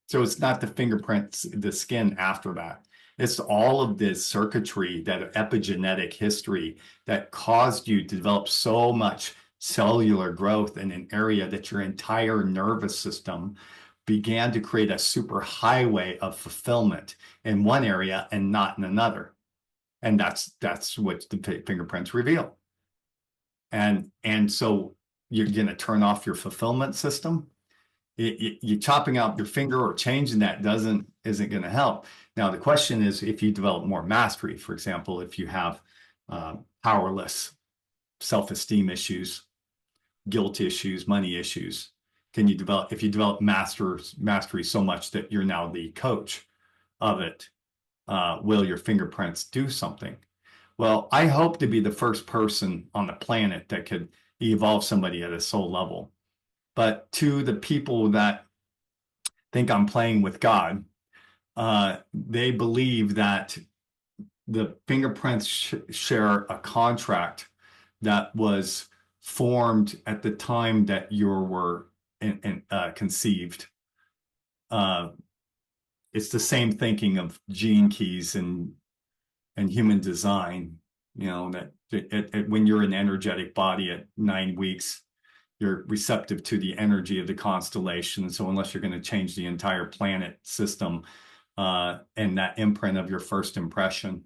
So it's not the fingerprints, the skin after that. It's all of this circuitry, that epigenetic history that caused you to develop so much cellular growth in an area that your entire nervous system began to create a super highway of fulfillment in one area and not in another. And that's what the fingerprints reveal. And so you're going to turn off your fulfillment system. You chopping out your finger or changing that isn't going to help. Now the question is, if you develop more mastery, for example, if you have powerless self-esteem issues, guilt issues, money issues, if you develop mastery so much that you're now the coach of it, will your fingerprints do something? Well, I hope to be the first person on the planet that could evolve somebody at a soul level. But to the people that think I'm playing with God, they believe that the fingerprints share a contract that was formed at the time that you were conceived. It's the same thinking of gene keys and human design. You know that when you're an energetic body at 9 weeks, you're receptive to the energy of the constellation. So unless you're going to change the entire planet system, and that imprint of your first impression,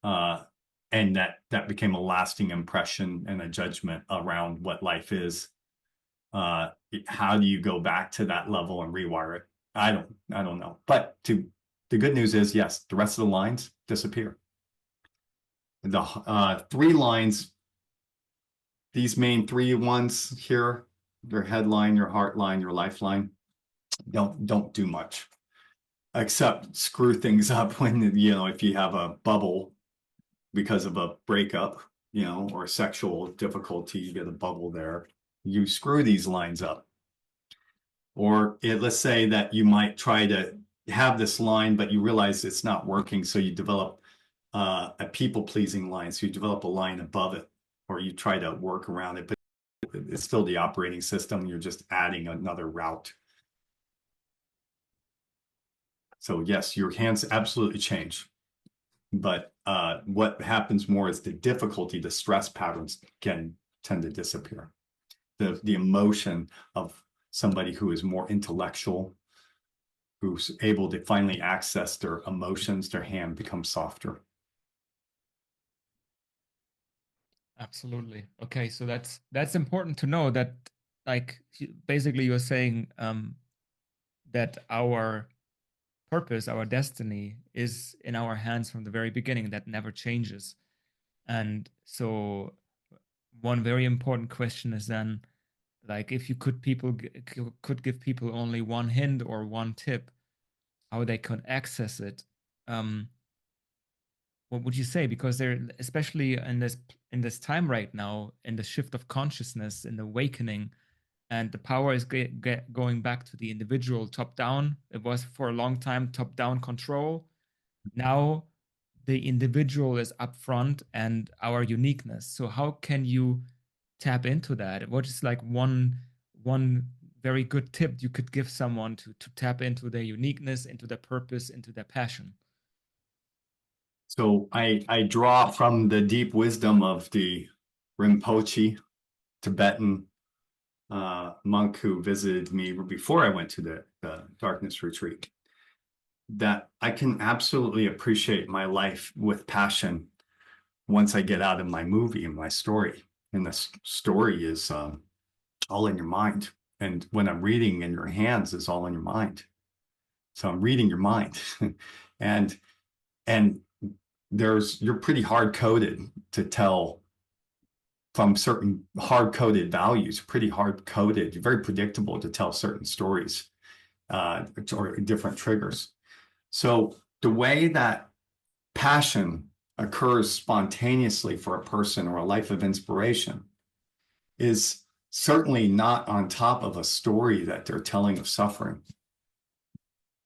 and that became a lasting impression and a judgment around what life is. How do you go back to that level and rewire it? I don't know. But the good news is, yes, the rest of the lines disappear. The 3 lines, these main 3 ones here, your headline, your heart line, your lifeline, don't do much except screw things up when, if you have a bubble because of a breakup, or sexual difficulty, you get a bubble there. You screw these lines up. Or let's say that you might try to have this line, but you realize it's not working. So you develop a people-pleasing line. So you develop a line above it, or you try to work around it, but it's still the operating system. You're just adding another route. So yes, your hands absolutely change. But what happens more is the difficulty, the stress patterns can tend to disappear. The emotion of somebody who is more intellectual, who's able to finally access their emotions, their hand becomes softer. Absolutely. Okay, so that's important to know that, like, basically you're saying that our purpose, our destiny is in our hands from the very beginning. That never changes. And so one very important question is then, like, if you could give people only one hint or one tip how they could access it, what would you say? Because they're, especially in this time right now, in the shift of consciousness, in the awakening, and the power is going back to the individual, top down. It was for a long time top down control. Now the individual is up front and our uniqueness. So how can you tap into that? What is like one very good tip you could give someone to tap into their uniqueness, into their purpose, into their passion? So I draw from the deep wisdom of the Rinpoche, Tibetan monk who visited me before I went to the darkness retreat, that I can absolutely appreciate my life with passion once I get out of my movie and my story. And the story is all in your mind. And when I'm reading in your hands, it's all in your mind. So I'm reading your mind. and you're pretty hard coded to tell from certain hard-coded values, pretty hard-coded, very predictable to tell certain stories or different triggers. So the way that passion occurs spontaneously for a person or a life of inspiration is certainly not on top of a story that they're telling of suffering.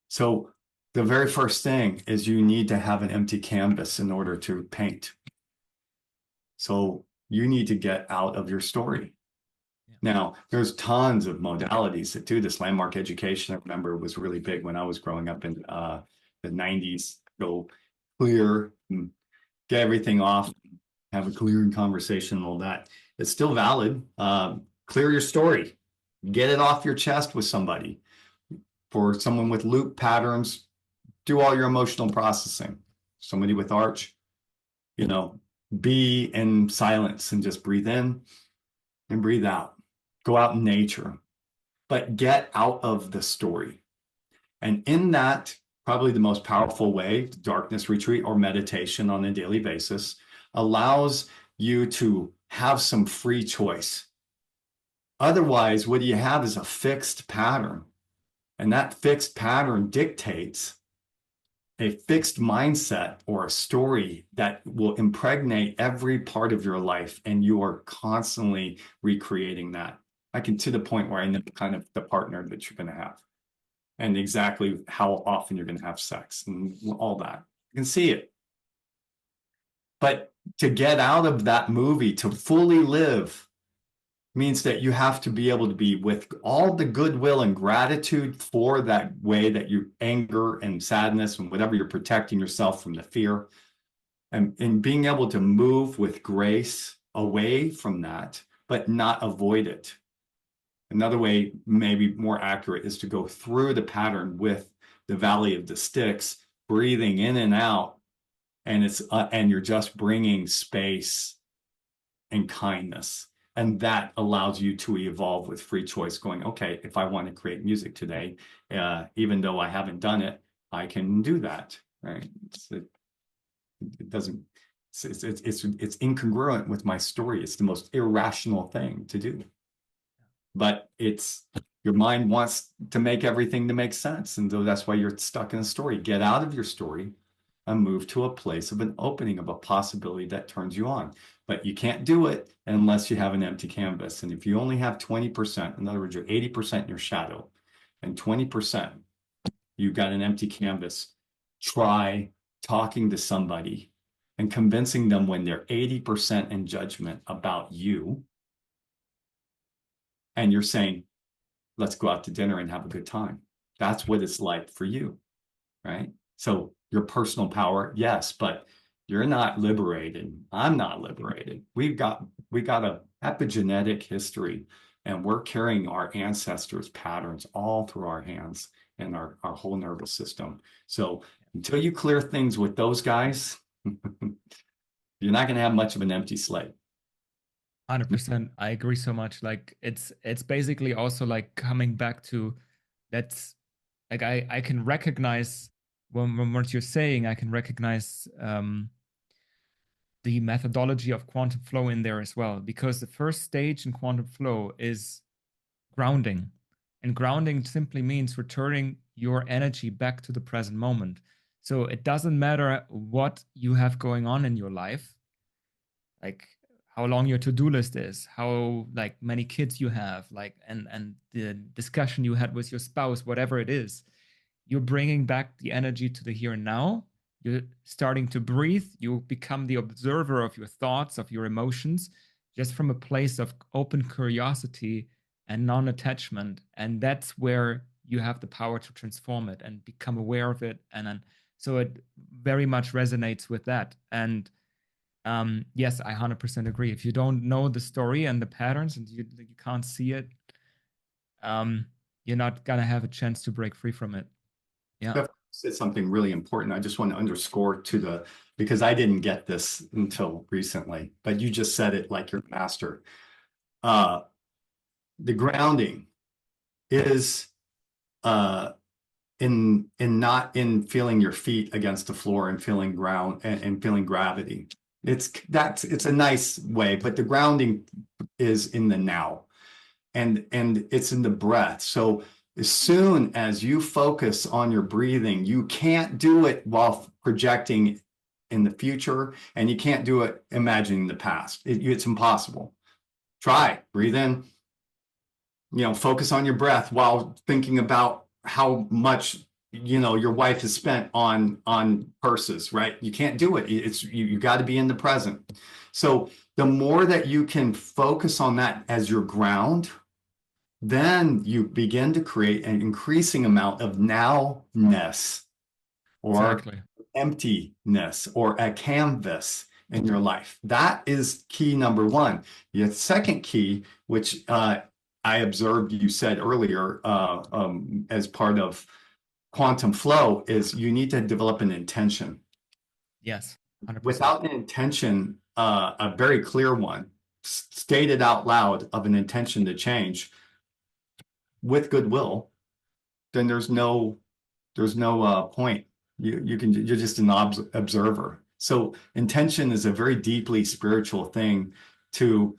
So the very first thing is you need to have an empty canvas in order to paint. So you need to get out of your story. Yeah. Now, there's tons of modalities that do this. Landmark education, I remember, was really big when I was growing up in the 90s. Go clear, get everything off, have a clearing conversation and all that. It's still valid. Clear your story. Get it off your chest with somebody. For someone with loop patterns, do all your emotional processing. Somebody with arch, be in silence and just breathe in and breathe out. Go out in nature, but get out of the story. And in that, probably the most powerful way, darkness retreat or meditation on a daily basis, allows you to have some free choice. Otherwise, what you have is a fixed pattern. And that fixed pattern dictates a fixed mindset or a story that will impregnate every part of your life. And you are constantly recreating that. To the point where I know kind of the partner that you're going to have and exactly how often you're going to have sex and all that. You can see it. But to get out of that movie, to fully live, means that you have to be able to be with all the goodwill and gratitude for that way that you anger and sadness and whatever you're protecting yourself from the fear, and being able to move with grace away from that, but not avoid it. Another way, maybe more accurate, is to go through the pattern with the valley of the sticks, breathing in and out, and and you're just bringing space and kindness. And that allows you to evolve with free choice, going, okay, if I want to create music today, even though I haven't done it, I can do that, right? It's incongruent with my story. It's the most irrational thing to do. But your mind wants to make everything to make sense. And so that's why you're stuck in a story. Get out of your story and move to a place of an opening, of a possibility that turns you on. But you can't do it unless you have an empty canvas. And if you only have 20%, in other words, you're 80% in your shadow and 20%, you've got an empty canvas, try talking to somebody and convincing them when they're 80% in judgment about you. And you're saying, let's go out to dinner and have a good time. That's what it's like for you, right? So your personal power, yes, but you're not liberated. I'm not liberated. We got a epigenetic history, and we're carrying our ancestors' patterns all through our hands and our whole nervous system. So until you clear things with those guys, you're not going to have much of an empty slate. 100%. I agree so much. Like it's basically also like coming back to that's like I can recognize when what you're saying, I can recognize the methodology of quantum flow in there as well, because the first stage in quantum flow is grounding. And grounding simply means returning your energy back to the present moment. So it doesn't matter what you have going on in your life, like how long your to-do list is, how like many kids you have, like and the discussion you had with your spouse, whatever it is, you're bringing back the energy to the here and now. You're starting to breathe. You become the observer of your thoughts, of your emotions, just from a place of open curiosity and non-attachment. And that's where you have the power to transform it and become aware of it. And then, so it very much resonates with that. And yes, I 100% agree. If you don't know the story and the patterns and you can't see it, you're not gonna have a chance to break free from it. Yeah. Jeff said something really important. I just want to underscore because I didn't get this until recently, but you just said it like you're a master. The grounding is not in feeling your feet against the floor and feeling ground and feeling gravity. It's a nice way, but the grounding is in the now, and it's in the breath. So as soon as you focus on your breathing, you can't do it while projecting in the future, and you can't do it imagining the past. It's impossible. Try, breathe in, focus on your breath while thinking about how much your wife has spent on purses, right? You can't do it. You got to be in the present. So the more that you can focus on that as your ground, then you begin to create an increasing amount of nowness, or Exactly. emptiness, or a canvas in your life. That is key number one. The second key, which I observed you said earlier as part of quantum flow, is you need to develop an intention. Yes, 100%. Without an intention, a very clear one, stated out loud, of an intention to change with goodwill, then there's no point. You're just an observer. So intention is a very deeply spiritual thing to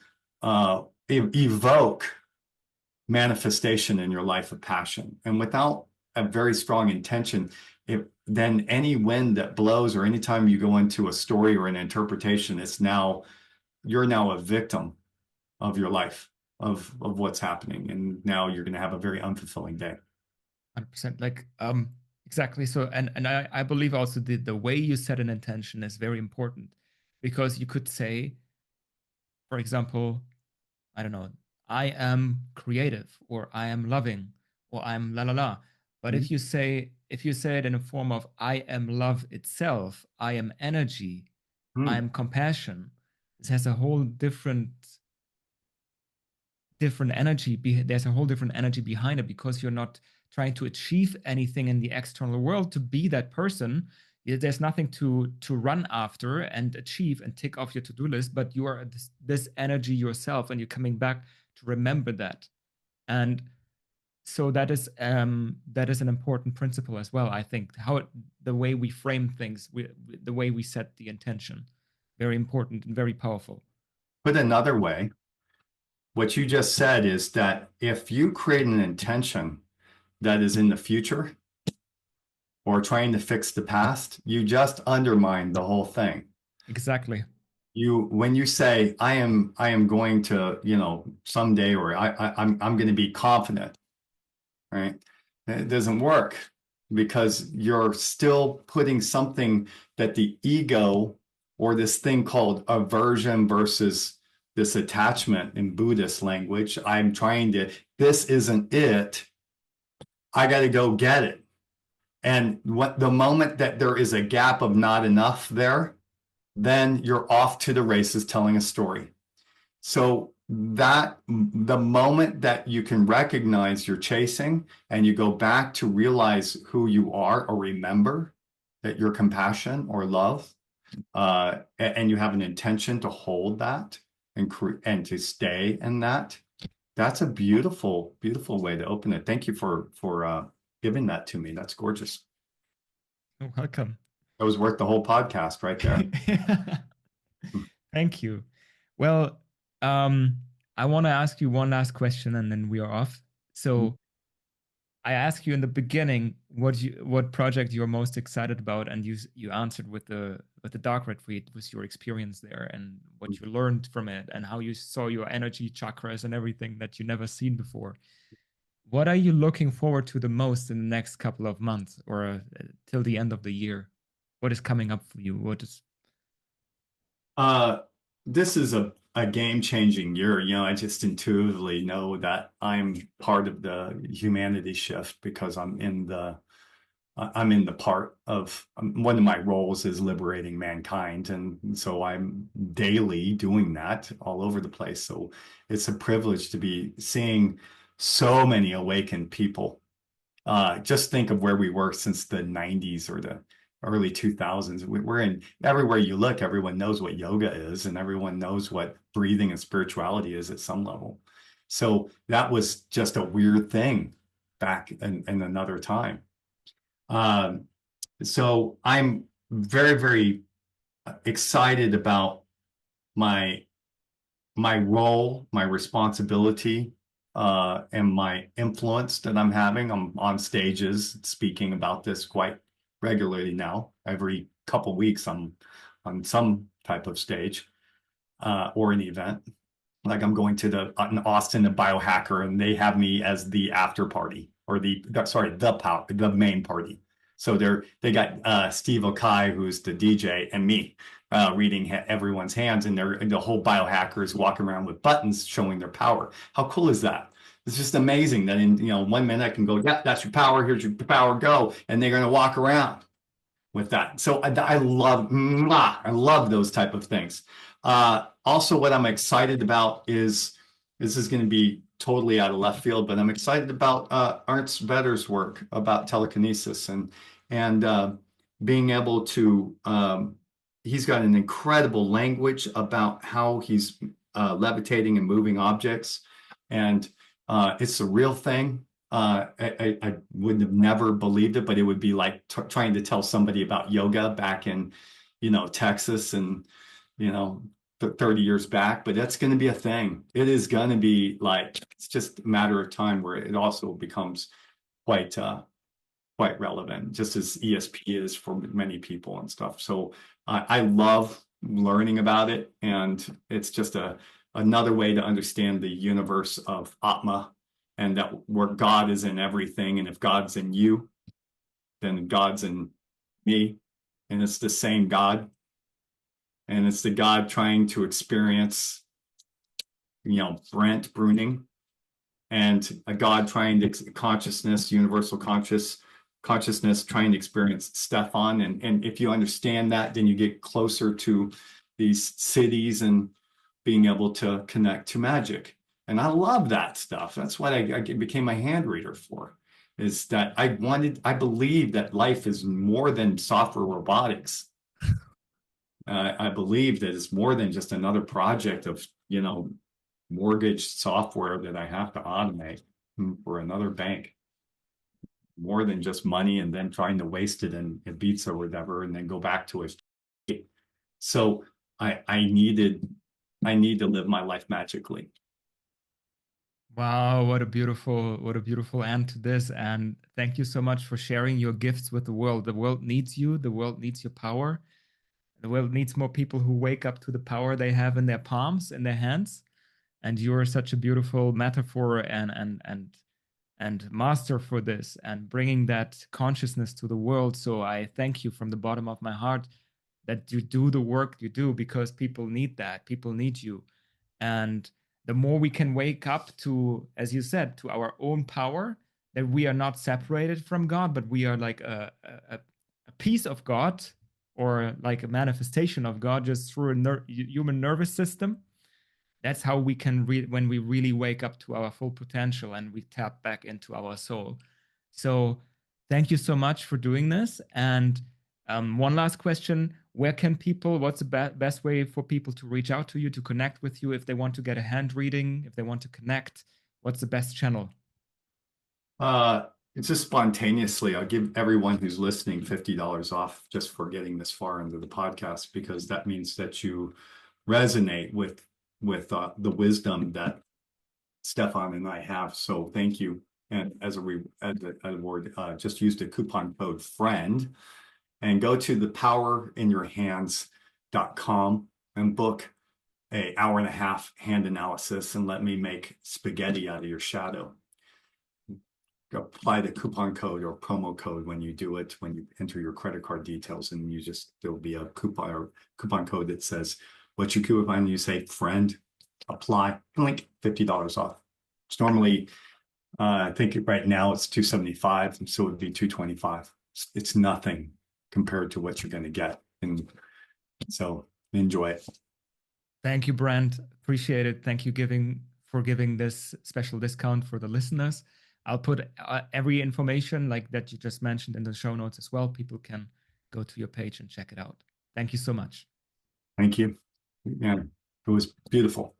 evoke manifestation in your life of passion. And without a very strong intention, then any wind that blows, or anytime you go into a story or an interpretation, you're now a victim of your life, of what's happening. And now you're going to have a very unfulfilling day. 100%. Like, exactly. So, and I believe also the way you set an intention is very important, because you could say, for example, I don't know, I am creative, or I am loving, or I'm la la la. But Mhm. if you say it in a form of I am love itself, I am energy, I Hmm. am compassion, this has a whole different energy. There's a whole different energy behind it, because you're not trying to achieve anything in the external world to be that person. There's nothing to run after and achieve and tick off your to-do list, but you are this energy yourself, and you're coming back to remember that. And so that is an important principle as well, I think. The way we frame things, the way we set the intention, very important and very powerful. Put another way, what you just said is that if you create an intention that is in the future, or trying to fix the past, you just undermine the whole thing. Exactly. When you say, I am going to, someday, or I'm going to be confident, right? It doesn't work, because you're still putting something that the ego, or this thing called aversion versus this attachment in Buddhist language. This isn't it. I got to go get it. And the moment that there is a gap of not enough there, then you're off to the races telling a story. So that the moment that you can recognize you're chasing, and you go back to realize who you are, or remember that you're compassion or love, and you have an intention to hold that, and to stay in that, that's a beautiful, beautiful way to open it. Thank you for giving that to me. That's gorgeous. You're welcome. That was worth the whole podcast right there. Thank you. Well, um, I want to ask you one last question, and then we are off. So I asked you in the beginning what project you're most excited about, and you answered with the dark retreat, with your experience there and what you learned from it, and how you saw your energy chakras and everything that you never seen before. What are you looking forward to the most in the next couple of months, or till the end of the year? What is coming up for you? What is Uh, this is a game-changing year. I just intuitively know that I'm part of the humanity shift, because I'm in the part of, one of my roles is liberating mankind, and so I'm daily doing that all over the place. So it's a privilege to be seeing so many awakened people. Just think of where we were since the 90s or the early 2000s. We're in everywhere you look, everyone knows what yoga is, and everyone knows what breathing and spirituality is at some level. So that was just a weird thing back in another time. So I'm very, very excited about my role, my responsibility, and my influence that I'm having. I'm on stages speaking about this quite regularly now. Every couple weeks, I'm on some type of stage or an event. Like I'm going to in Austin, the biohacker, and they have me as the after party or the main party. So they got Steve Okai, who's the DJ, and me reading everyone's hands, and the whole biohackers walking around with buttons showing their power. How cool is that? It's just amazing that in 1 minute I can go, yeah, that's your power. Here's your power, go, and they're going to walk around with that. So I love those type of things. Also, what I'm excited about is this is going to be totally out of left field, but I'm excited about Ernst Vedder's work about telekinesis and being able to. He's got an incredible language about how he's levitating and moving objects, and it's a real thing. I would have never believed it, but it would be like trying to tell somebody about yoga back in, Texas and, 30 years back, but that's going to be a thing. It is going to be like, it's just a matter of time where it also becomes quite relevant, just as ESP is for many people and stuff. So I love learning about it. And it's just another way to understand the universe of Atma, and that where God is in everything. And if God's in you, then God's in me. And it's the same God. And it's the God trying to experience, Brent Bruning, and a God trying to consciousness, universal consciousness trying to experience Stefan. And if you understand that, then you get closer to these cities and being able to connect to magic. And I love that stuff. That's what I became a hand reader for, is that I believe that life is more than software robotics. I believe that it's more than just another project of, mortgage software that I have to automate for another bank. More than just money and then trying to waste it in Ibiza or whatever, and then go back to it. So I need to live my life magically. Wow, what a beautiful end to this. And thank you so much for sharing your gifts with the world. The world needs you. The world needs your power. The world needs more people who wake up to the power they have in their palms, in their hands. And you're such a beautiful metaphor and master for this and bringing that consciousness to the world. So I thank you from the bottom of my heart that you do the work you do, because people need that. People need you. And the more we can wake up to, as you said, to our own power, that we are not separated from God, but we are like a piece of God, or like a manifestation of God, just through a human nervous system. That's how we can when we really wake up to our full potential and we tap back into our soul. So thank you so much for doing this. And one last question: where can people? What's the best way for people to reach out to you, to connect with you, if they want to get a hand reading, if they want to connect? What's the best channel? It's just spontaneously. I'll give everyone who's listening $50 off just for getting this far into the podcast, because that means that you resonate with the wisdom that Stefan and I have. So thank you. And as a reward, just use the coupon code FRIEND and go to thepowerinyourhands.com and book an hour-and-a-half hand analysis, and let me make spaghetti out of your shadow. Apply the coupon code or promo code when you do it, when you enter your credit card details, and there'll be a coupon code that says what you coupon, you say friend, apply, link, $50 off. It's normally, I think right now it's $275, so it would be $225. It's nothing compared to what you're going to get. And so enjoy it. Thank you, Brent. Appreciate it. Thank you for giving this special discount for the listeners. I'll put every information like that you just mentioned in the show notes as well. People can go to your page and check it out. Thank you so much. Thank you. Yeah, it was beautiful.